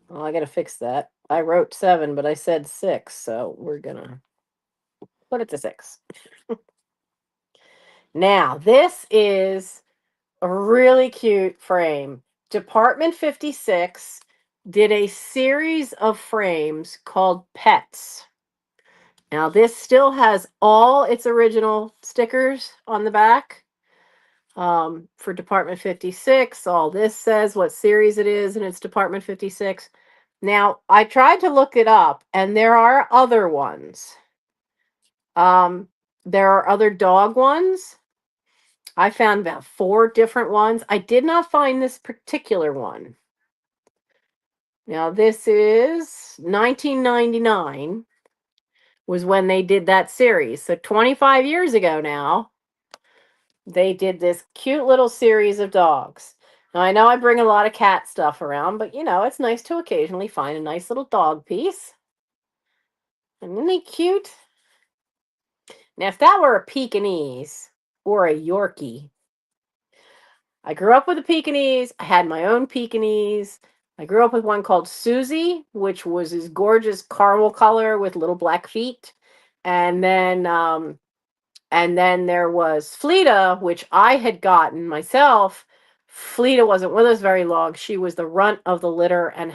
well, I got to fix that. I wrote 7, but I said 6. So we're going to put it to 6. Now, this is a really cute frame. Department 56 did a series of frames called Pets. Now, this still has all its original stickers on the back for Department 56. All this says what series it is, and it's Department 56. Now, I tried to look it up, and there are other ones. There are other dog ones. I found about 4 different ones. I did not find this particular one. Now, this is 1999 was when they did that series. So 25 years ago now, they did this cute little series of dogs. Now, I know I bring a lot of cat stuff around, but it's nice to occasionally find a nice little dog piece. And isn't they cute? Now, if that were a Pekingese or a Yorkie, I grew up with a Pekingese. I had my own Pekingese. I grew up with one called Susie, which was his gorgeous caramel color with little black feet. And then there was Fleeta, which I had gotten myself. Fleeta wasn't with us very long. She was the runt of the litter and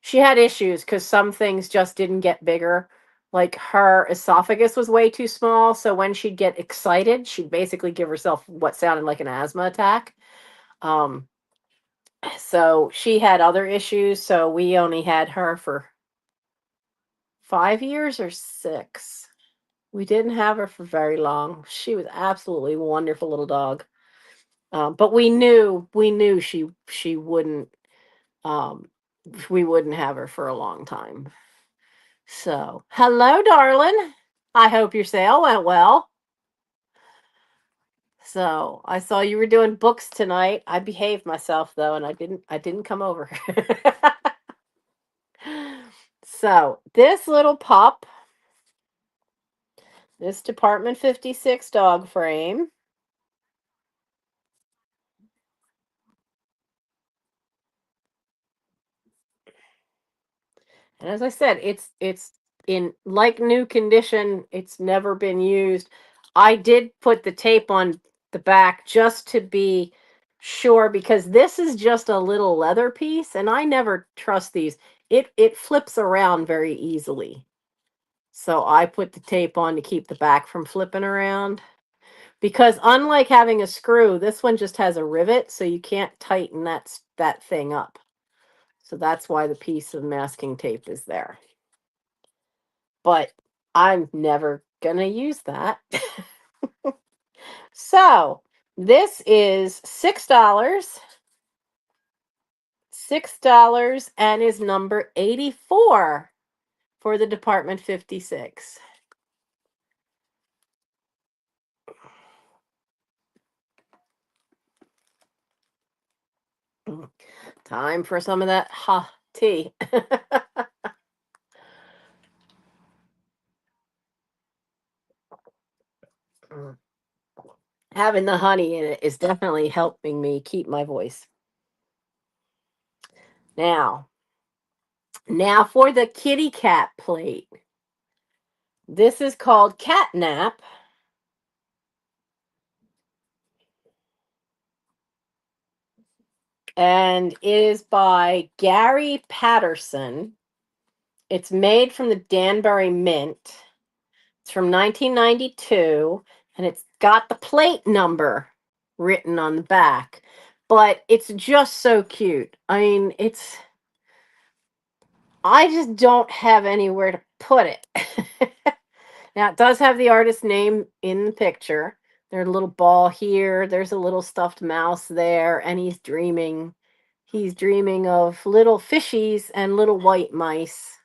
she had issues because some things just didn't get bigger. Like her esophagus was way too small. So when she'd get excited, she'd basically give herself what sounded like an asthma attack. Um, So she had other issues, so we only had her for 5 years or 6. We didn't have her for very long. She was absolutely wonderful little dog. But we knew she wouldn't um we wouldn't have her for a long time. So, hello, darling. I hope your sale went well. So, I saw you were doing books tonight. I behaved myself though, and I didn't come over. So, this little pup, this Department 56 dog frame, and as I said, it's in like new condition. It's never been used. I did put the tape on the back just to be sure because this is just a little leather piece and I never trust these. It flips around very easily. So I put the tape on to keep the back from flipping around because unlike having a screw, this one just has a rivet so you can't tighten that thing up. So that's why the piece of masking tape is there. But I'm never gonna use that. So this is $6, $6 and is number 84 for the Department 56. Time for some of that hot tea. Having the honey in it is definitely helping me keep my voice. Now, now for the kitty cat plate. This is called Catnap. And it is by Gary Patterson. It's made from the Danbury Mint. It's from 1992, and it's got the plate number written on the back. But it's just so cute. I mean, I just don't have anywhere to put it. Now, it does have the artist name in the picture. There's a little ball here, there's a little stuffed mouse there, and he's dreaming. He's dreaming of little fishies and little white mice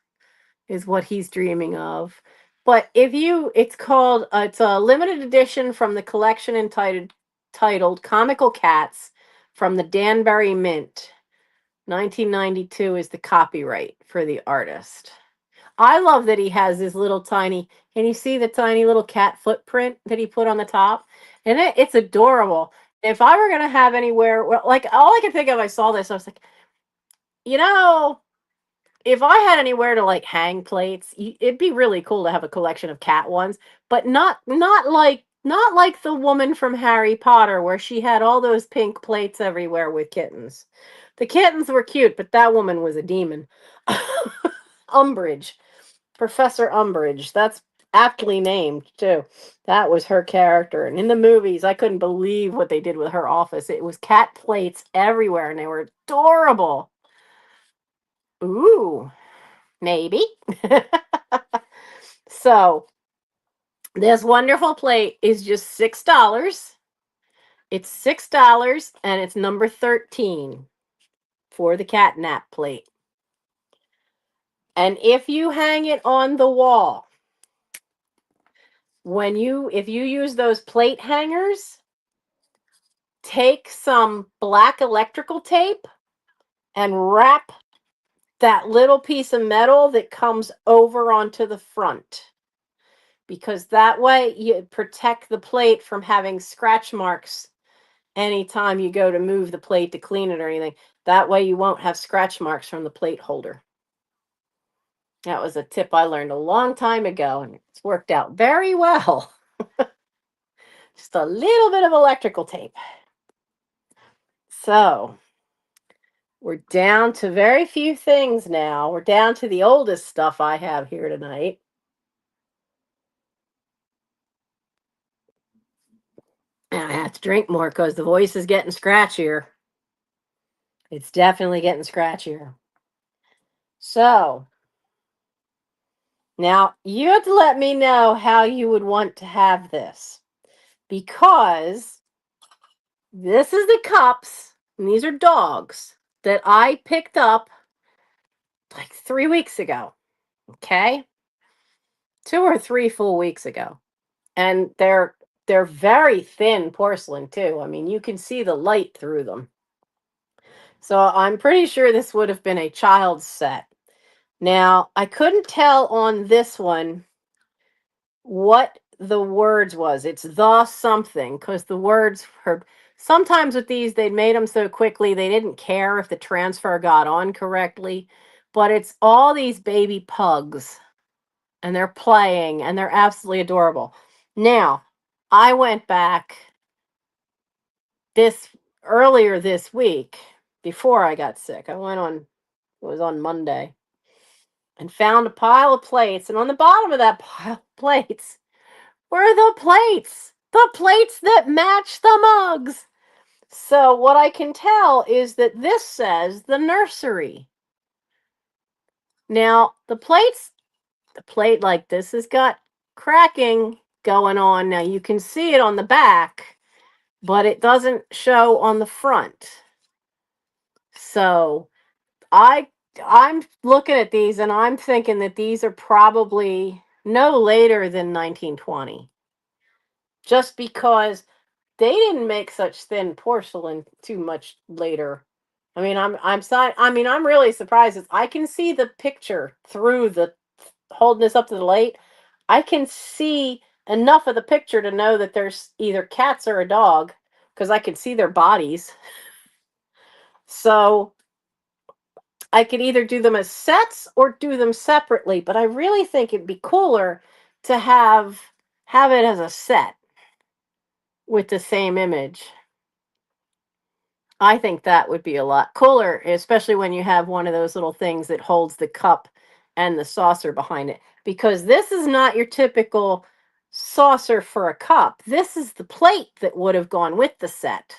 is what he's dreaming of. But if you, it's a limited edition from the collection titled Comical Cats from the Danbury Mint. 1992 is the copyright for the artist. I love that he has this little tiny, can you see the tiny little cat footprint that he put on the top? And it's adorable. If I were going to have anywhere, well, like all I could think of, I saw this, I was like, you know, if I had anywhere to like hang plates, it'd be really cool to have a collection of cat ones, but not like the woman from Harry Potter where she had all those pink plates everywhere with kittens. The kittens were cute, but that woman was a demon. Umbridge, Professor Umbridge. That's aptly named too. That was her character. And in the movies, I couldn't believe what they did with her office. It was cat plates everywhere and they were adorable. Ooh. Maybe. So this wonderful plate is just $6. It's $6 and it's number 13 for the catnap plate. And if you hang it on the wall, if you use those plate hangers, take some black electrical tape and wrap that little piece of metal that comes over onto the front. Because that way you protect the plate from having scratch marks anytime you go to move the plate to clean it or anything. That way you won't have scratch marks from the plate holder. That was a tip I learned a long time ago, and it's worked out very well. Just a little bit of electrical tape. So we're down to very few things now. We're down to the oldest stuff I have here tonight. And I have to drink more because the voice is getting scratchier. It's definitely getting scratchier. So, now you have to let me know how you would want to have this. Because this is the cups, and these are dogs that I picked up like 3 weeks ago. Okay? 2 or 3 full weeks ago. And they're very thin porcelain too. I mean, you can see the light through them. So I'm pretty sure this would have been a child's set. Now, I couldn't tell on this one what the words was. It's the something because the words were sometimes with these they made them so quickly they didn't care if the transfer got on correctly. But it's all these baby pugs and they're playing and they're absolutely adorable. Now, I went back this earlier this week before I got sick. I went on, it was on Monday, and found a pile of plates. And on the bottom of that pile of plates were the plates that match the mugs. So what I can tell is that this says the nursery. Now, the plate like this has got cracking going on. Now you can see it on the back, but it doesn't show on the front. So I I'm looking at these and I'm thinking that these are probably no later than 1920. Just because they didn't make such thin porcelain too much later. I mean, I'm really surprised. I can see the picture through the holding this up to the light. I can see enough of the picture to know that there's either cats or a dog because I can see their bodies. So I could either do them as sets or do them separately, but I really think it'd be cooler to have it as a set with the same image. I think that would be a lot cooler, especially when you have one of those little things that holds the cup and the saucer behind it. Because this is not your typical saucer for a cup. This is the plate that would have gone with the set.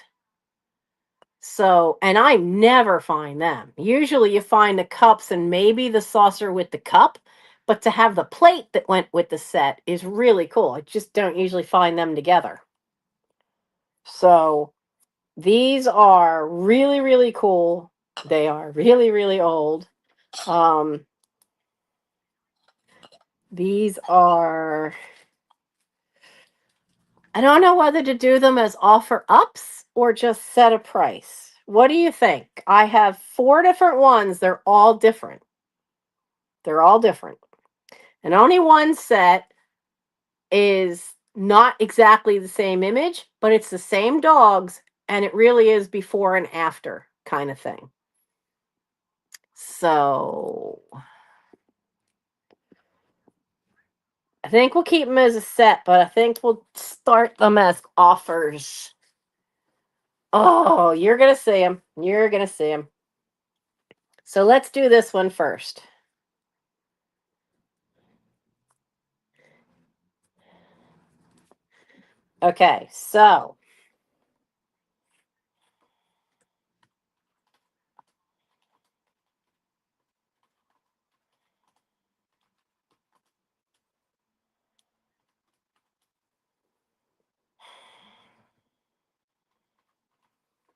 So, and I never find them. Usually you find the cups and maybe the saucer with the cup, but to have the plate that went with the set is really cool. I just don't usually find them together. So, these are really, really cool. They are really, really old. Um, these are, I don't know whether to do them as offer ups or just set a price. What do you think? I have 4 different ones. They're all different. They're all different. And only one set is not exactly the same image, but it's the same dogs, and it really is before and after kind of thing. So I think we'll keep them as a set, but I think we'll start them as offers. Oh, you're going to see them. You're going to see them. So let's do this one first. Okay, so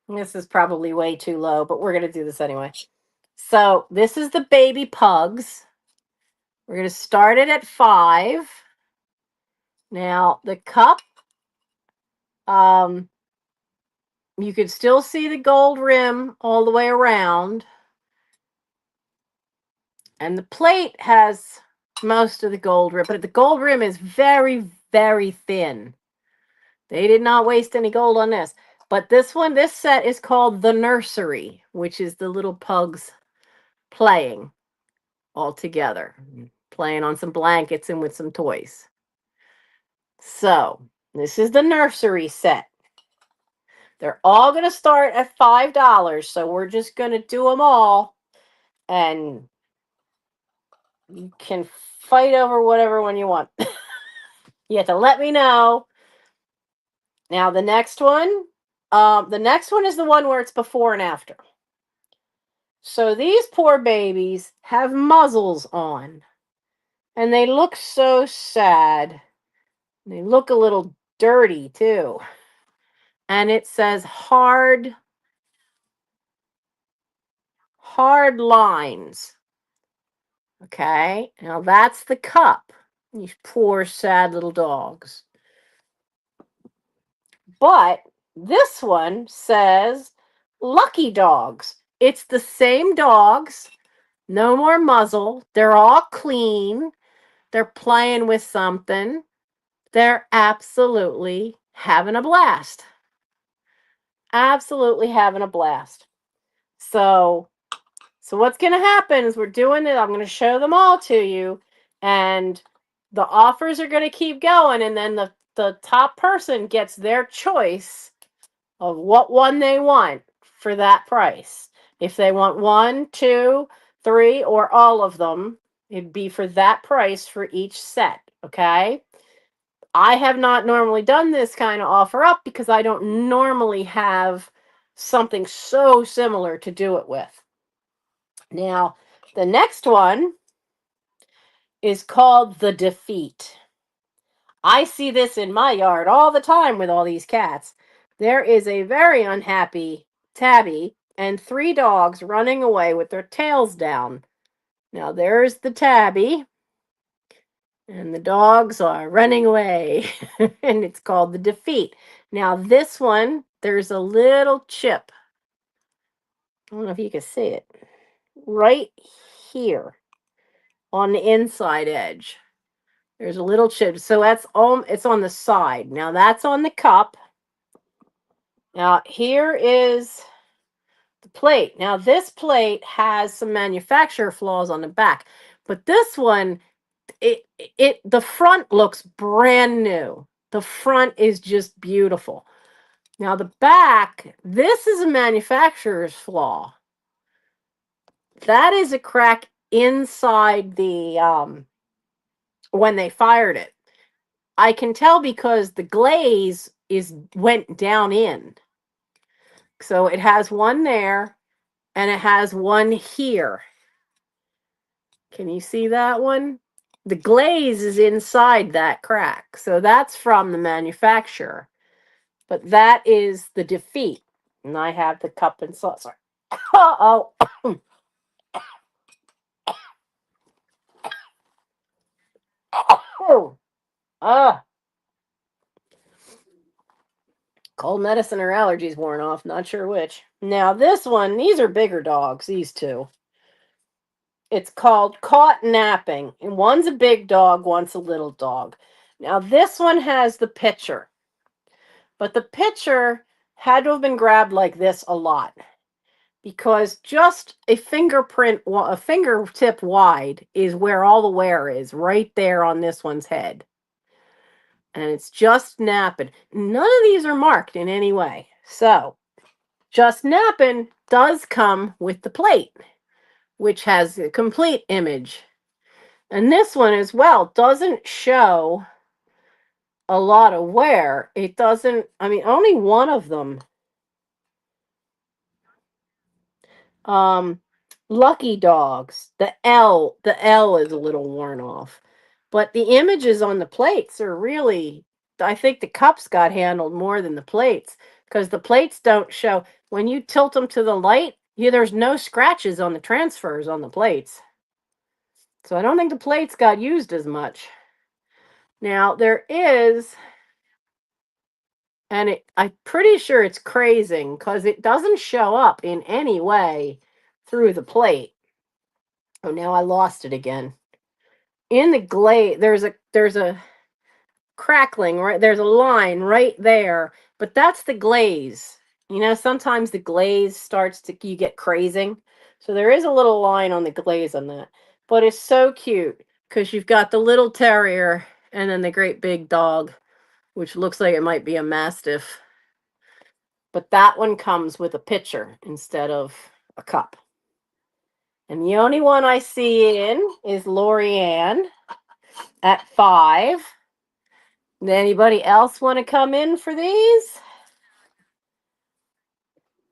this is probably way too low, but we're going to do this anyway. So this is the baby pugs. We're going to start it at 5. Now, the cup, um, you can still see the gold rim all the way around. And the plate has most of the gold rim, but the gold rim is very, very thin. They did not waste any gold on this. But this set is called the nursery, which is the little pugs playing all together, playing on some blankets and with some toys. So, this is the nursery set. They're all going to start at $5, so we're just going to do them all, and you can fight over whatever one you want. You have to let me know. Now, the next one is the one where it's before and after. So these poor babies have muzzles on, and they look so sad. They look a little dirty too. And it says hard lines. Okay, now that's the cup. These poor, sad little dogs. But this one says lucky dogs. It's the same dogs, no more muzzle. They're all clean. They're playing with something. They're absolutely having a blast. Absolutely having a blast. So what's going to happen is we're doing it. I'm going to show them all to you, and the offers are going to keep going, and then the top person gets their choice of what one they want for that price. If they want 1, 2, 3, or all of them, it'd be for that price for each set, okay? I have not normally done this kind of offer up because I don't normally have something so similar to do it with. Now, the next one is called the defeat. I see this in my yard all the time with all these cats. There is a very unhappy tabby and 3 dogs running away with their tails down. Now, there's the tabby, and the dogs are running away, and it's called the defeat. Now, this one, there's a little chip. I don't know if you can see it. Right here on the inside edge. There's a little chip. So that's it's on the side. Now that's on the cup. Now here is the plate. Now this plate has some manufacturer flaws on the back, but this one, the front looks brand new. The front is just beautiful. Now the back, this is a manufacturer's flaw. That is a crack inside the when they fired it. I can tell because the glaze went down in. So it has one there and it has one here. Can you see that one? The glaze is inside that crack. So that's from the manufacturer. But that is the defeat. And I have the cup and saucer. Uh-oh. Cold medicine or allergies worn off. Not sure which. Now this one, these are bigger dogs, these two. It's called Caught Napping. And one's a big dog, one's a little dog. Now this one has the picture. But the picture had to have been grabbed like this a lot. Because just a fingertip wide is where all the wear is, right there on this one's head. And it's just napping. None of these are marked in any way. So, just napping does come with the plate, which has a complete image. And this one as well doesn't show a lot of wear. It doesn't, I mean, only one of them. Lucky dogs. The L is a little worn off. But the images on the plates are really, I think the cups got handled more than the plates because the plates don't show. When you tilt them to the light, there's no scratches on the transfers on the plates. So I don't think the plates got used as much. Now there is, and I'm pretty sure it's crazing because it doesn't show up in any way through the plate. Oh, now I lost it again. In the glaze, there's a crackling, right? There's a line right there, but that's the glaze. You know, sometimes the glaze you get crazing. So there is a little line on the glaze on that. But it's so cute because you've got the little terrier and then the great big dog, which looks like it might be a mastiff. But that one comes with a pitcher instead of a cup. And the only one I see in is Lori Ann at 5. Anybody else want to come in for these?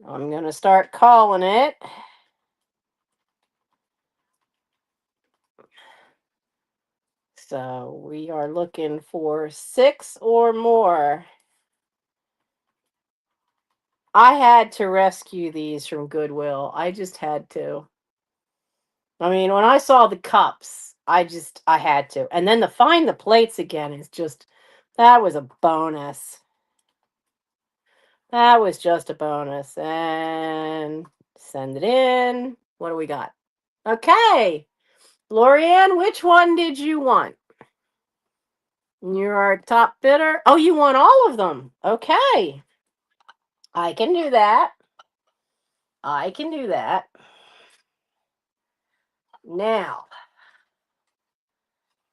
I'm going to start calling it. So we are looking for 6 or more. I had to rescue these from Goodwill. I just had to. I mean, when I saw the cups, I had to. And then to find the plates again is just, that was a bonus. That was just a bonus. And send it in. What do we got? Okay. Lorianne, which one did you want? You're our top bidder. Oh, you want all of them. Okay. I can do that. I can do that. Now,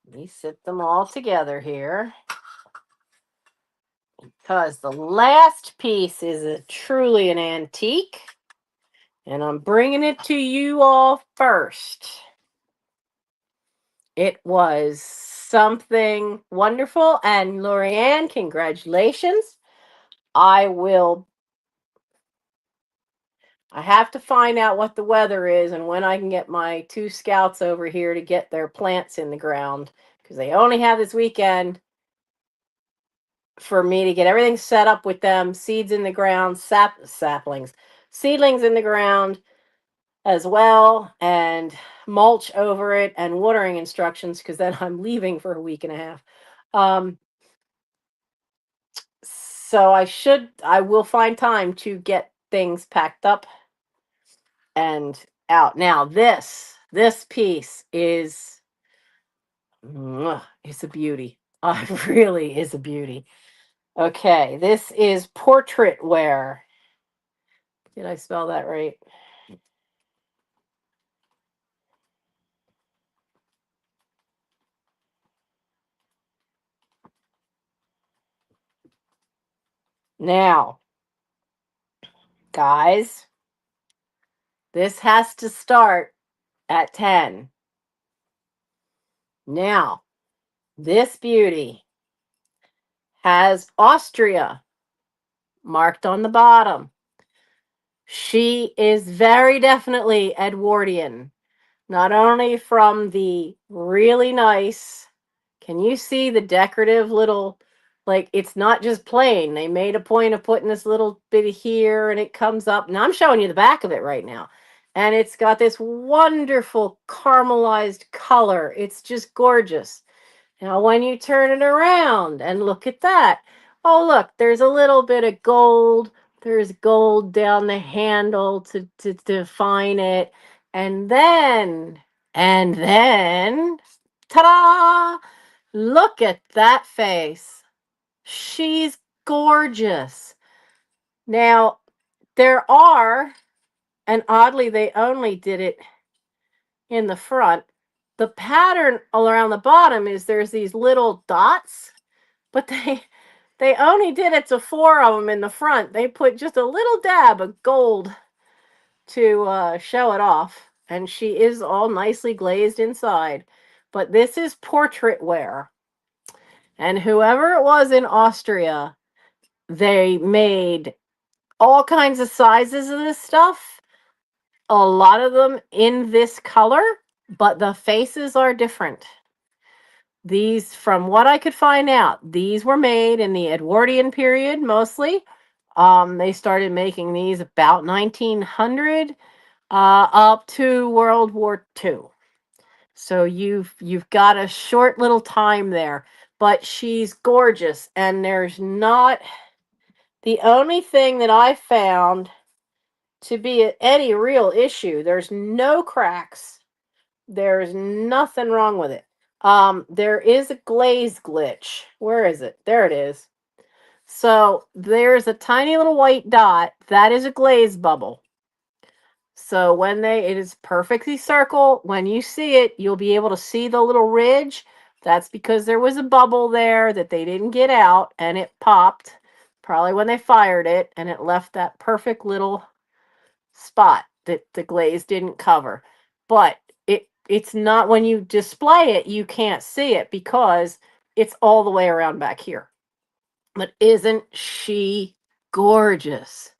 let me sit them all together here. Because the last piece is truly an antique. And I'm bringing it to you all first. It was something wonderful. And Lorianne, congratulations. I have to find out what the weather is and when I can get my 2 scouts over here to get their plants in the ground. Because they only have this weekend for me to get everything set up with them, seeds in the ground, seedlings in the ground as well, and mulch over it and watering instructions, because then I'm leaving for a week and a half. So I will find time to get things packed up and out. Now this piece is, it's a beauty. It really is a beauty. Okay, this is portrait wear. Did I spell that right? Now, guys, this has to start at 10. Now, this beauty has Austria marked on the bottom. She is very definitely Edwardian. Not only from the really nice, can you see the decorative little, like, it's not just plain. They made a point of putting this little bit here and it comes up. Now I'm showing you the back of it right now. And it's got this wonderful caramelized color. It's just gorgeous. Now, when you turn it around and look at that, oh, look, there's a little bit of gold. There's gold down the handle to define it. And then, ta-da! Look at that face. She's gorgeous. Now, there are, and oddly, they only did it in the front. The pattern all around the bottom is there's these little dots, but they only did it to 4 of them in the front. They put just a little dab of gold to show it off, and she is all nicely glazed inside. But this is portrait wear, and whoever it was in Austria, they made all kinds of sizes of this stuff. A lot of them in this color, but the faces are different. These, from what I could find out, these were made in the Edwardian period mostly. They started making these about 1900 up to World War II. So you've got a short little time there, but she's gorgeous, and there's not, the only thing that I found to be any real issue. There's no cracks. There's nothing wrong with it. There is a glaze glitch. Where is it? There it is. So there's a tiny little white dot. That is a glaze bubble. So when it is perfectly circle. When you see it, you'll be able to see the little ridge. That's because there was a bubble there that they didn't get out, and it popped probably when they fired it, and it left that perfect little spot that the glaze didn't cover. But it's not, when you display it, you can't see it because it's all the way around back here. But isn't she gorgeous?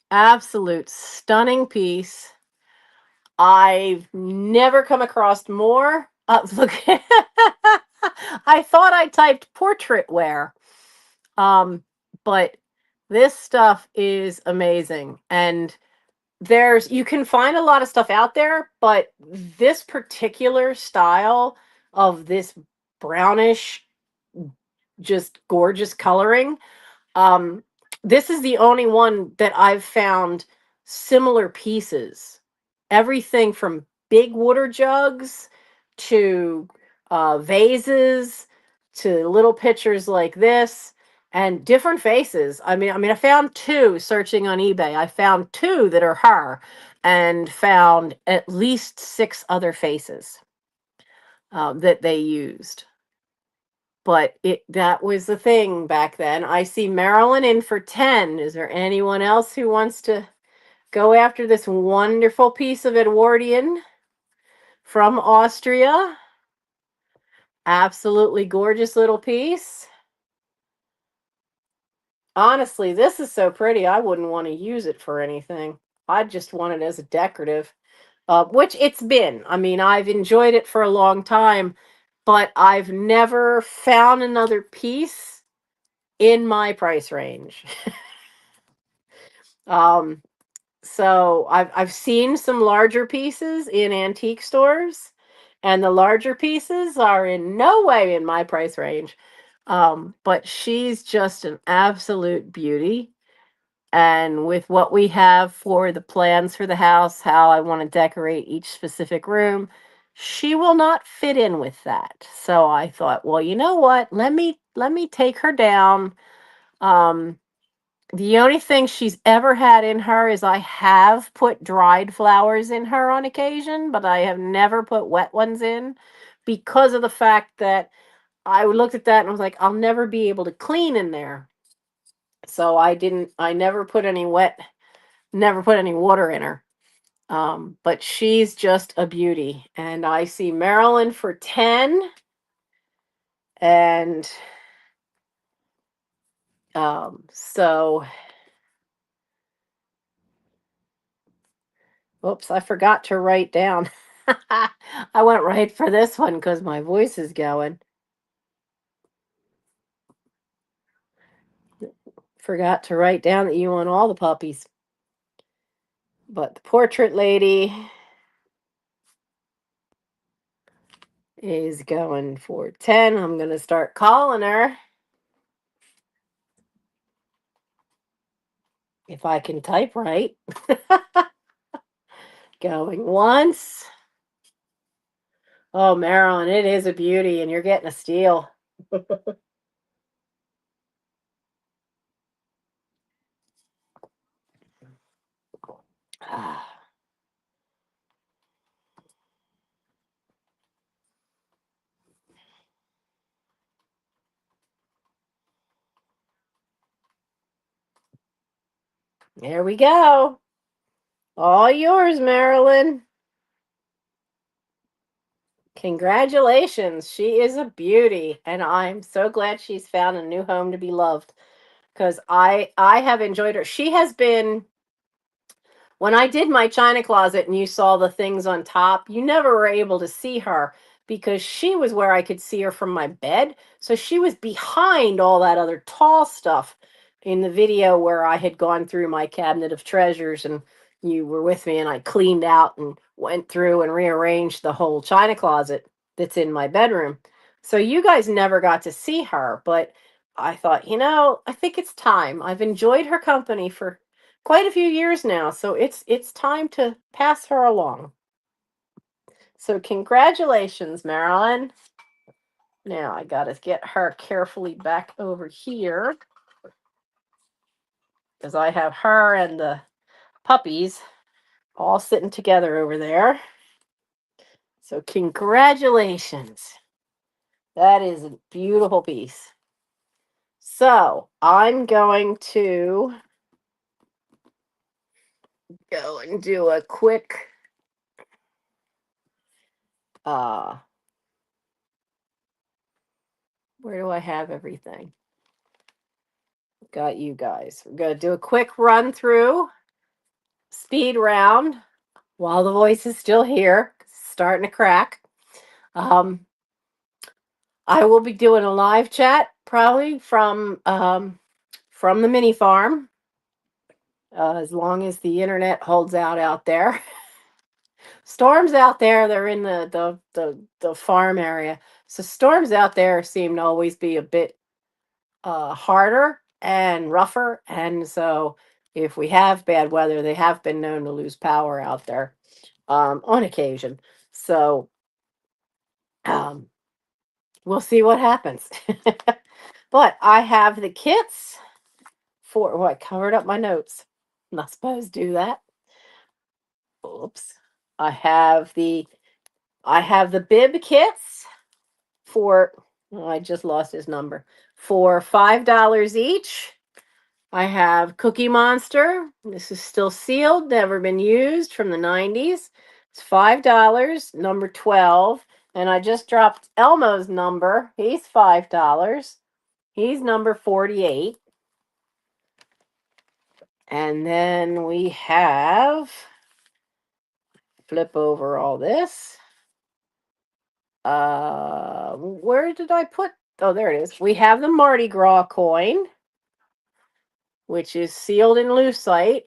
Absolute stunning piece. I've never come across more. Look, I thought I typed portrait wear, um, but this stuff is amazing. And you can find a lot of stuff out there, but this particular style of this brownish, just gorgeous coloring, um, this is the only one that I've found similar pieces. Everything from big water jugs to vases to little pictures like this and different faces. I found two searching on eBay. I found two that are her and found at least six other faces that they used. But that was the thing back then. I see Marilyn in for 10. Is there anyone else who wants to go after this wonderful piece of Edwardian from Austria? Absolutely gorgeous little piece. Honestly, this is so pretty, I wouldn't want to use it for anything. I'd just want it as a decorative, which it's been. I mean, I've enjoyed it for a long time, but I've never found another piece in my price range. um, so I've seen some larger pieces in antique stores, and the larger pieces are in no way in my price range. But she's just an absolute beauty. And with what we have for the plans for the house, how I want to decorate each specific room, she will not fit in with that. So I thought, well, you know what? Let me take her down. Um, the only thing she's ever had in her is I have put dried flowers in her on occasion, but I have never put wet ones in because of the fact that I looked at that and was like, I'll never be able to clean in there. So I never put any water in her. But she's just a beauty. And I see Marilyn for 10. And so, oops, I forgot to write down. I went right for this one because my voice is going. Forgot to write down that you want all the puppies. But the portrait lady is going for 10. I'm going to start calling her. If I can type right. Going once. Oh, Marilyn, it is a beauty, and you're getting a steal. There we go. All yours, Marilyn. Congratulations. She is a beauty, and I'm so glad she's found a new home to be loved because I have enjoyed her. She has been, when I did my china closet and you saw the things on top, you never were able to see her because she was where I could see her from my bed. So she was behind all that other tall stuff in the video where I had gone through my cabinet of treasures and you were with me and I cleaned out and went through and rearranged the whole china closet that's in my bedroom. So you guys never got to see her, but I thought, I think it's time. I've enjoyed her company for quite a few years now, so it's time to pass her along. So congratulations, Marilyn. Now I got to get her carefully back over here because I have her and the puppies all sitting together over there. So congratulations. That is a beautiful piece. So I'm going to go and do a quick where do I have everything? Got you guys. We're going to do a quick run through, speed round. while the voice is still here, starting to crack. Um, I will be doing a live chat probably from the mini farm, as long as the internet holds out there. Storms out there, they're in the farm area. So storms out there seem to always be a bit harder and rougher. And so if we have bad weather, they have been known to lose power out there on occasion. So um, we'll see what happens. But I have the kits for, oh, I covered up my notes. Not supposed to do that. Oops. I have the bib kits for, oh, I just lost his number, for $5 each. I have Cookie Monster. This is still sealed, never been used, from the 90s. It's $5, number 12. And I just dropped Elmo's number. He's $5. He's number 48. And then we have, flip over all this. Where did I put? Oh, there it is. We have the Mardi Gras coin, which is sealed in lucite,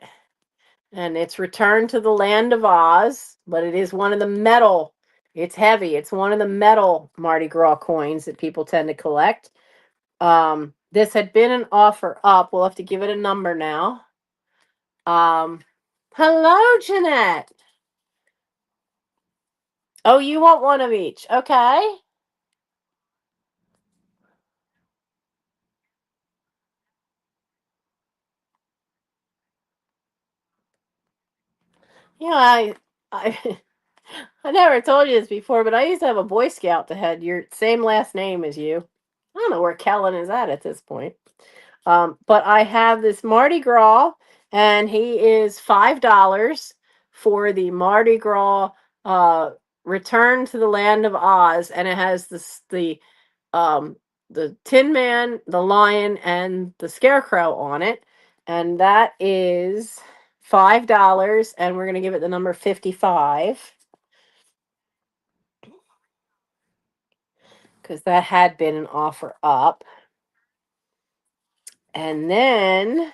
and it's returned to the land of Oz, but it is one of the metal. It's heavy. It's one of the metal Mardi Gras coins that people tend to collect. This had been an offer up. We'll have to give it a number now. Hello, Jeanette. Oh, you want one of each? Okay. Yeah, I I never told you this before, but I used to have a Boy Scout that had your same last name as you. I don't know where Kellen is at this point. But I have this Mardi Gras, and he is $5 for the Mardi Gras uh, Return to the Land of Oz, and it has um, the Tin Man, the Lion, and the Scarecrow on it, and that is $5, and we're gonna give it the number 55. Because that had been an offer up. And then,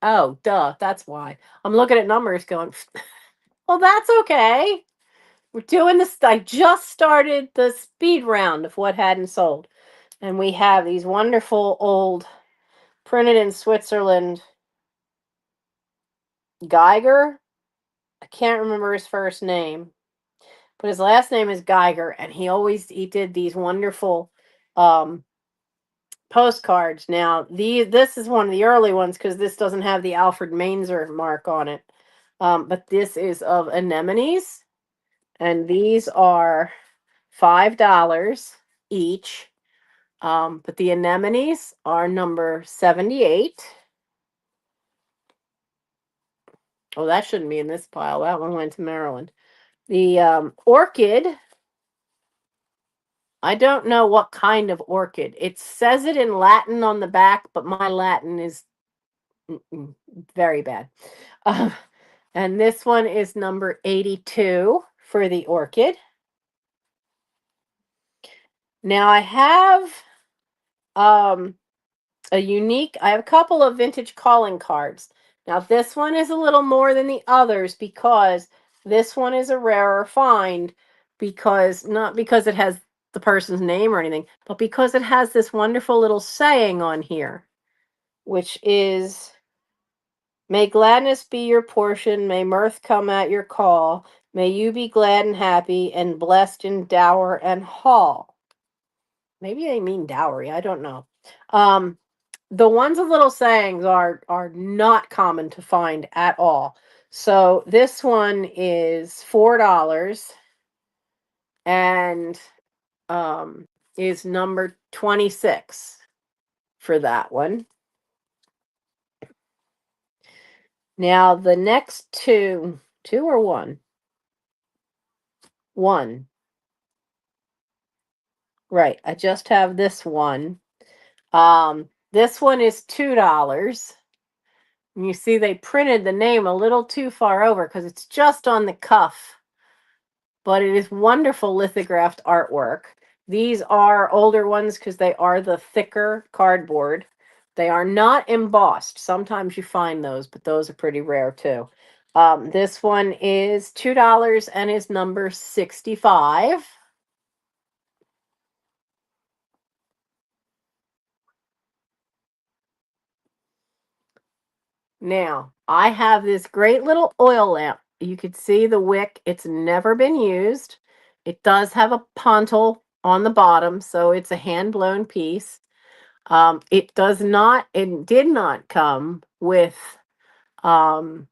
oh, duh, that's why. I'm looking at numbers going, well, that's okay. We're doing this. I just started the speed round of what hadn't sold. And we have these wonderful old printed in Switzerland Geiger. I can't remember his first name, but his last name is Geiger. And he did these wonderful postcards. Now, this is one of the early ones because this doesn't have the Alfred Mainzer mark on it. But this is of anemones, and these are $5 each. But the anemones are number 78. Oh, that shouldn't be in this pile. That one went to Maryland. The orchid, I don't know what kind of orchid. It says it in Latin on the back, but my Latin is very bad. Um, and this one is number 82 for the orchid. Now I have I have a couple of vintage calling cards. Now this one is a little more than the others because this one is a rarer find, because not because it has the person's name or anything, but because it has this wonderful little saying on here, which is, may gladness be your portion, may mirth come at your call, may you be glad and happy and blessed in dower and hall. Maybe they mean dowry, I don't know. The ones with little sayings are not common to find at all. So this one is $4 and is number 26 for that one. Now the next two or one? One. Right, I just have this one. This one is $2. And you see they printed the name a little too far over because it's just on the cuff, but it is wonderful lithographed artwork. These are older ones because they are the thicker cardboard. They are not embossed. Sometimes you find those, but those are pretty rare too. This one is $2 and is number 65. Now, I have this great little oil lamp. You could see the wick. It's never been used. It does have a pontil on the bottom, so it's a hand-blown piece. It does not, it did not come with um,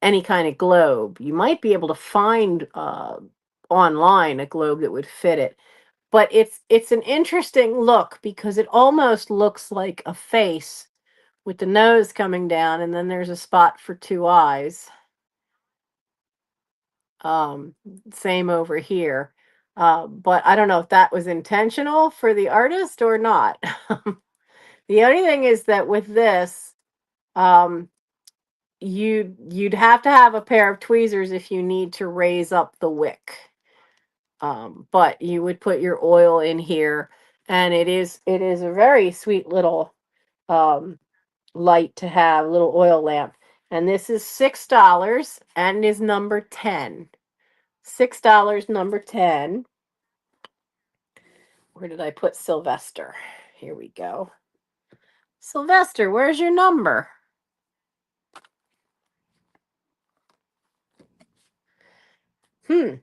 any kind of globe. You might be able to find online a globe that would fit it, but it's an interesting look because it almost looks like a face with the nose coming down, and then there's a spot for two eyes. Um, Same over here. But I don't know if that was intentional for the artist or not. The only thing is that with this, um, you'd have to have a pair of tweezers if you need to raise up the wick. But you would put your oil in here, and it is a very sweet little um, light to have, little oil lamp. And this is $6 and is number 10. $6, number 10. Where did I put Sylvester? Here we go. Sylvester, where's your number? Hmm.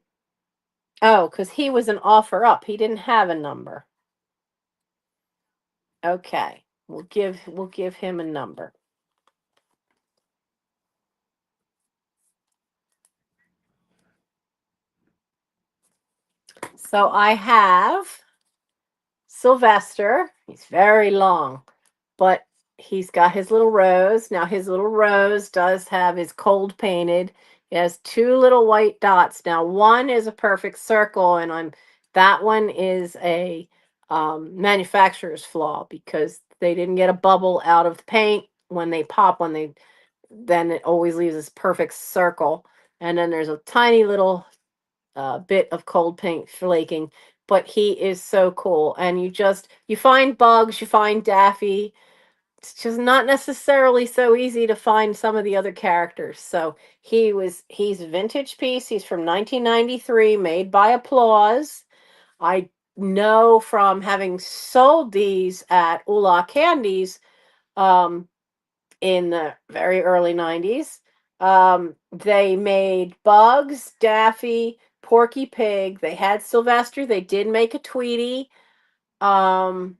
Oh, because he was an offer up. He didn't have a number. Okay. We'll give him a number. So I have Sylvester. He's very long, but he's got his little rose. Now his little rose does have his cold painted. It has two little white dots. Now one is a perfect circle, and that one is a manufacturer's flaw because they didn't get a bubble out of the paint when they pop. Then it always leaves this perfect circle. And then there's a tiny little bit of cold paint flaking, but he is so cool. And you find bugs, you find Daffy. It's just not necessarily so easy to find some of the other characters. So he's a vintage piece. He's from 1993, made by Applause. I know from having sold these at Ula Candies um, in the very early 90s. They made Bugs, Daffy, Porky Pig. They had Sylvester. They did make a Tweety. Um,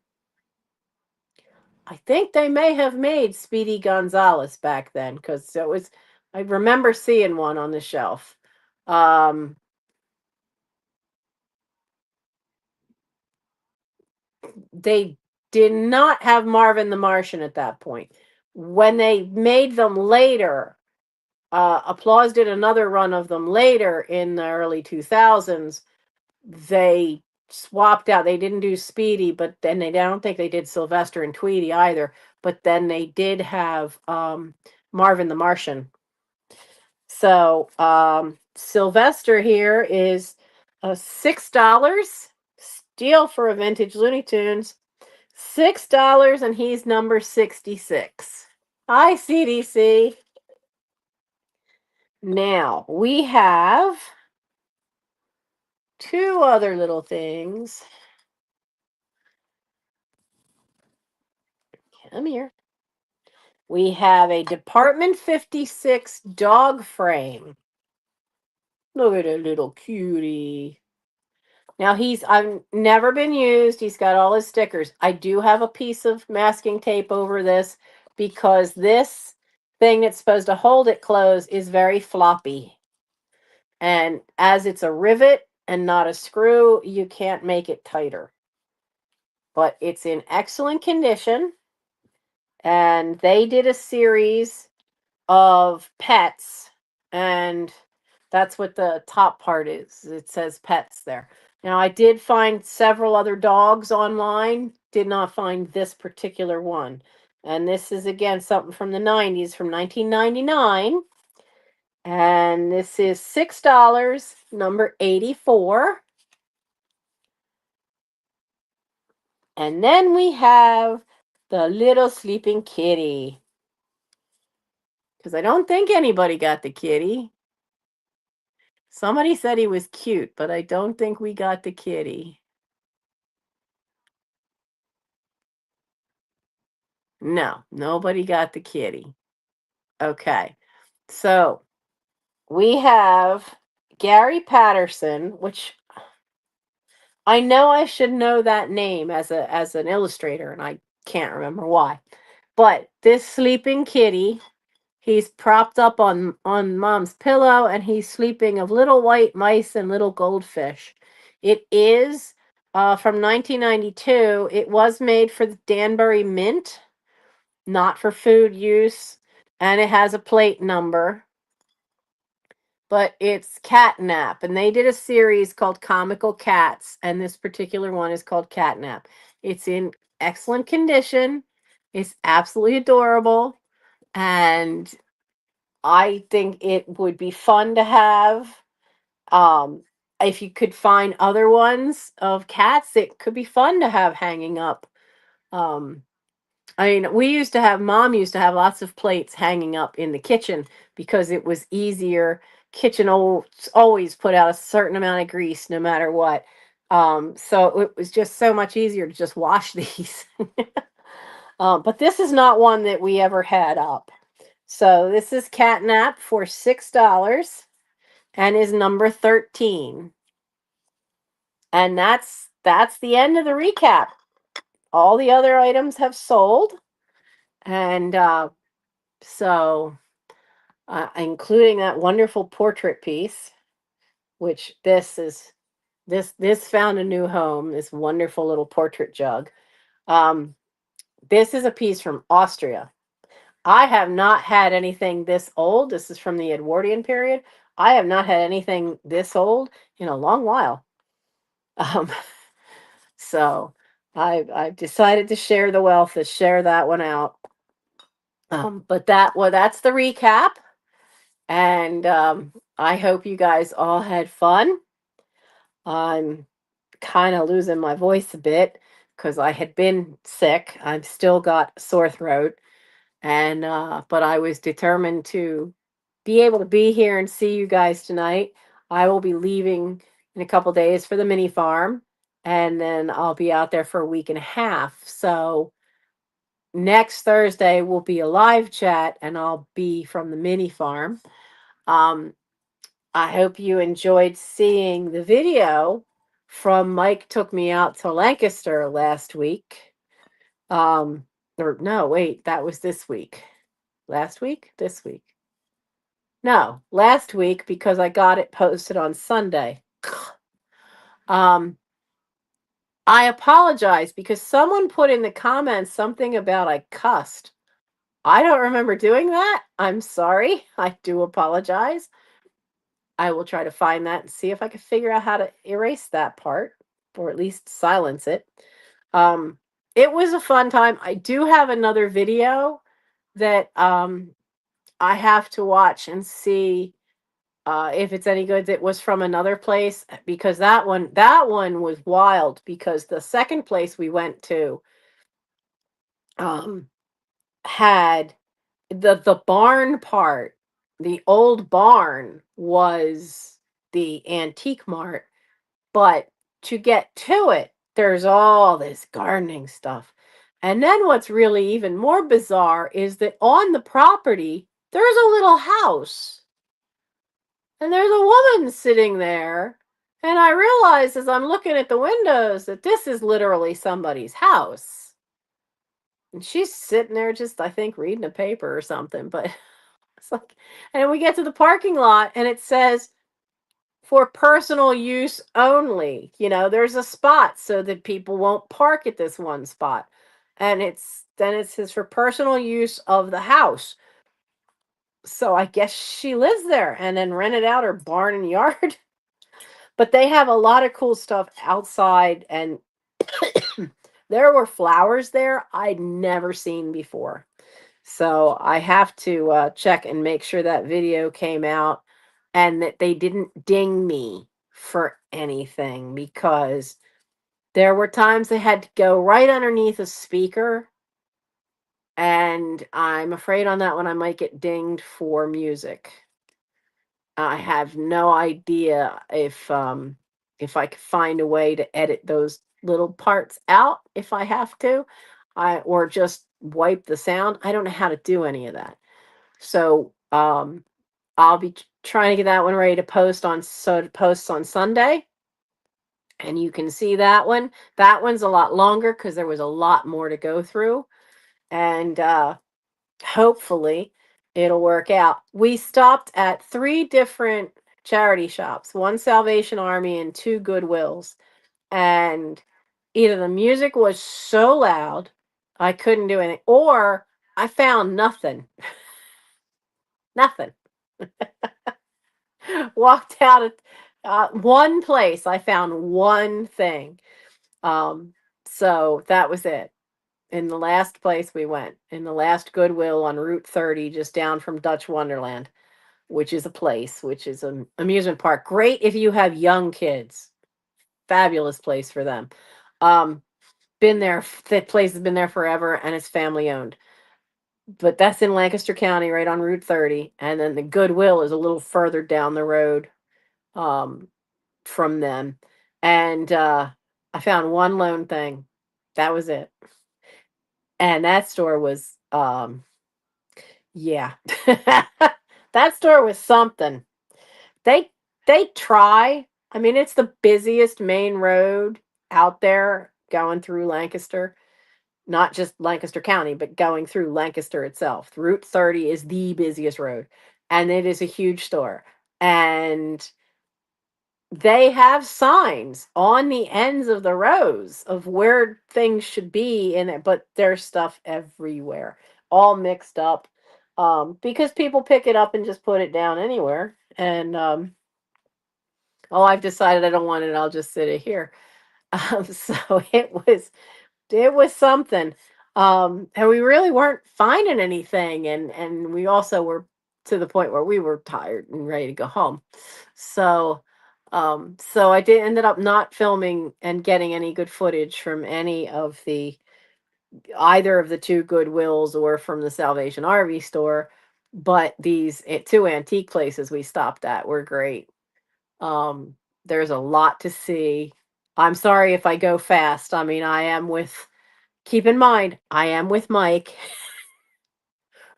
I think they may have made Speedy Gonzales back then because I remember seeing one on the shelf. Um, they did not have Marvin the Martian at that point. When they made them later, Applause did another run of them later in the early 2000s. They swapped out. They didn't do Speedy, but then I don't think they did Sylvester and Tweety either. But then they did have Marvin the Martian. So Sylvester here is $6. Steal for a vintage Looney Tunes. $6, and he's number 66. Hi, CDC. Now we have two other little things. Come here. We have a Department 56 dog frame. Look at a little cutie. Now I've never been used. He's got all his stickers. I do have a piece of masking tape over this because this thing that's supposed to hold it closed is very floppy. And as it's a rivet and not a screw, you can't make it tighter. But it's in excellent condition. And they did a series of pets, and that's what the top part is. It says pets there. Now, I did find several other dogs online, did not find this particular one. And this is again something from the 90s, from 1999. And this is $6, number 84. And then we have the little sleeping kitty. Because I don't think anybody got the kitty. Somebody said he was cute, but I don't think we got the kitty. No, nobody got the kitty. Okay. So we have Gary Patterson, which I know I should know that name as an illustrator, and I can't remember why. But this sleeping kitty, he's propped up on mom's pillow, and he's sleeping of little white mice and little goldfish. It is from 1992. It was made for the Danbury Mint, not for food use, and it has a plate number. But it's Catnap, and they did a series called Comical Cats, and this particular one is called Catnap. It's in excellent condition. It's absolutely adorable, and I think it would be fun to have. Um, if you could find other ones of cats, it could be fun to have hanging up. Um, I mean, mom used to have lots of plates hanging up in the kitchen because it was easier. Always put out a certain amount of grease no matter what. So it was just so much easier to just wash these. But this is not one that we ever had up. So this is Catnap for $6 and is number 13. And that's the end of the recap. All the other items have sold. And so including that wonderful portrait piece, which this found a new home, this wonderful little portrait jug. This is a piece from Austria. I have not had anything this old. This is from the Edwardian period. I have not had anything this old in a long while. Um, so I've decided to share the wealth, to share that one out. But that's the recap. And I hope you guys all had fun. I'm kind of losing my voice a bit because I had been sick. I've still got sore throat, and but I was determined to be able to be here and see you guys tonight. I will be leaving in a couple days for the mini farm, and then I'll be out there for a week and a half. So next Thursday will be a live chat, and I'll be from the mini farm. Um, I hope you enjoyed seeing the video from Mike Took Me Out to Lancaster last week. Or no, wait, that was this week. Last week? This week. No, last week because I got it posted on Sunday. I apologize because someone put in the comments something about I cussed. I don't remember doing that. I'm sorry. I do apologize. I will try to find that and see if I can figure out how to erase that part or at least silence it. It was a fun time. I do have another video that I have to watch and see if it's any good. That was from another place because that one was wild because the second place we went to had the barn part. The old barn was the antique mart, but to get to it, there's all this gardening stuff. And then what's really even more bizarre is that on the property, there's a little house. And there's a woman sitting there. And I realize as I'm looking at the windows that this is literally somebody's house. And she's sitting there just, I think, reading a paper or something. But it's like, and we get to the parking lot and it says, for personal use only. There's a spot so that people won't park at this one spot. And it says for personal use of the house. So I guess she lives there and then rented out her barn and yard. But they have a lot of cool stuff outside and there were flowers there I'd never seen before. So I have to check and make sure that video came out and that they didn't ding me for anything, because there were times they had to go right underneath a speaker, and I'm afraid on that one I might get dinged for music. I have no idea if I could find a way to edit those little parts out if I have to, or just wipe the sound. I don't know how to do any of that. So I'll be trying to get that one ready to post on, so it posts on Sunday, and you can see that one. That one's a lot longer because there was a lot more to go through, and hopefully it'll work out. We stopped at 3 different charity shops, 1 Salvation Army and 2 Goodwills, and either the music was so loud I couldn't do anything, or I found nothing. Nothing. Walked out of one place, I found one thing. Um, so that was it. In the last place we went, in the last Goodwill on Route 30, just down from Dutch Wonderland, which is a place, which is an amusement park. Great if you have young kids. Fabulous place for them. Um, been there, that place has been there forever, and it's family owned. But that's in Lancaster County, right on Route 30. And then the Goodwill is a little further down the road um, from them. And I found one lone thing. That was it. And that store was, yeah. That store was something. They they try. I mean, it's the busiest main road out there going through Lancaster, not just Lancaster County, but going through Lancaster itself. Route 30 is the busiest road, and it is a huge store. And they have signs on the ends of the rows of where things should be in it, but there's stuff everywhere, all mixed up, because people pick it up and just put it down anywhere. And oh, I've decided I don't want it. I'll just sit it here. So it was something. And we really weren't finding anything, and we also were to the point where we were tired and ready to go home. So so I did ended up not filming and getting any good footage from any of the either of the 2 Goodwills or from the Salvation RV store, but these 2 antique places we stopped at were great. Um, there's a lot to see. I'm sorry if I go fast. I mean, I am with keep in mind, I am with Mike,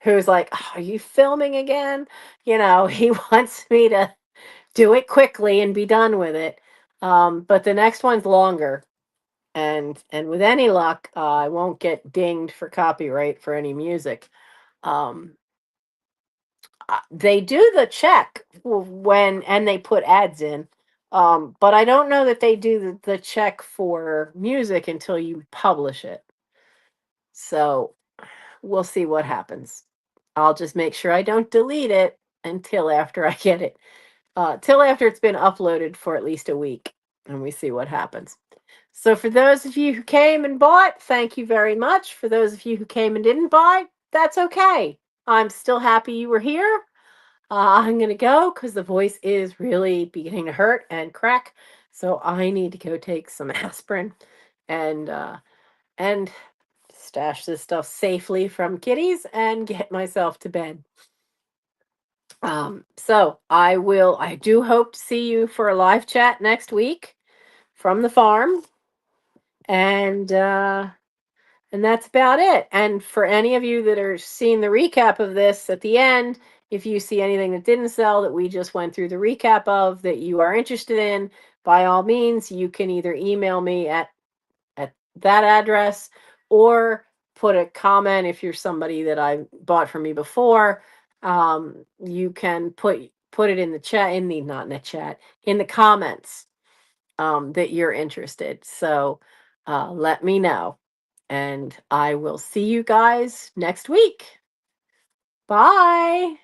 who's like, "Oh, are you filming again?" He wants me to do it quickly and be done with it. But the next one's longer, and with any luck, I won't get dinged for copyright for any music. Um, they do the check when and they put ads in. But I don't know that they do the check for music until you publish it. So we'll see what happens. I'll just make sure I don't delete it until after I get it, till after it's been uploaded for at least a week, and we see what happens. So for those of you who came and bought, thank you very much. For those of you who came and didn't buy, that's okay. I'm still happy you were here. I'm going to go because the voice is really beginning to hurt and crack. So I need to go take some aspirin and and stash this stuff safely from kitties and get myself to bed. So I do hope to see you for a live chat next week from the farm. And that's about it. And for any of you that are seeing the recap of this at the end, if you see anything that didn't sell that we just went through the recap of that you are interested in, by all means, you can either email me at that address, or put a comment. If you're somebody that I bought from me before, you can put it in the chat, in the not in the chat, in the comments, that you're interested. So let me know, and I will see you guys next week. Bye.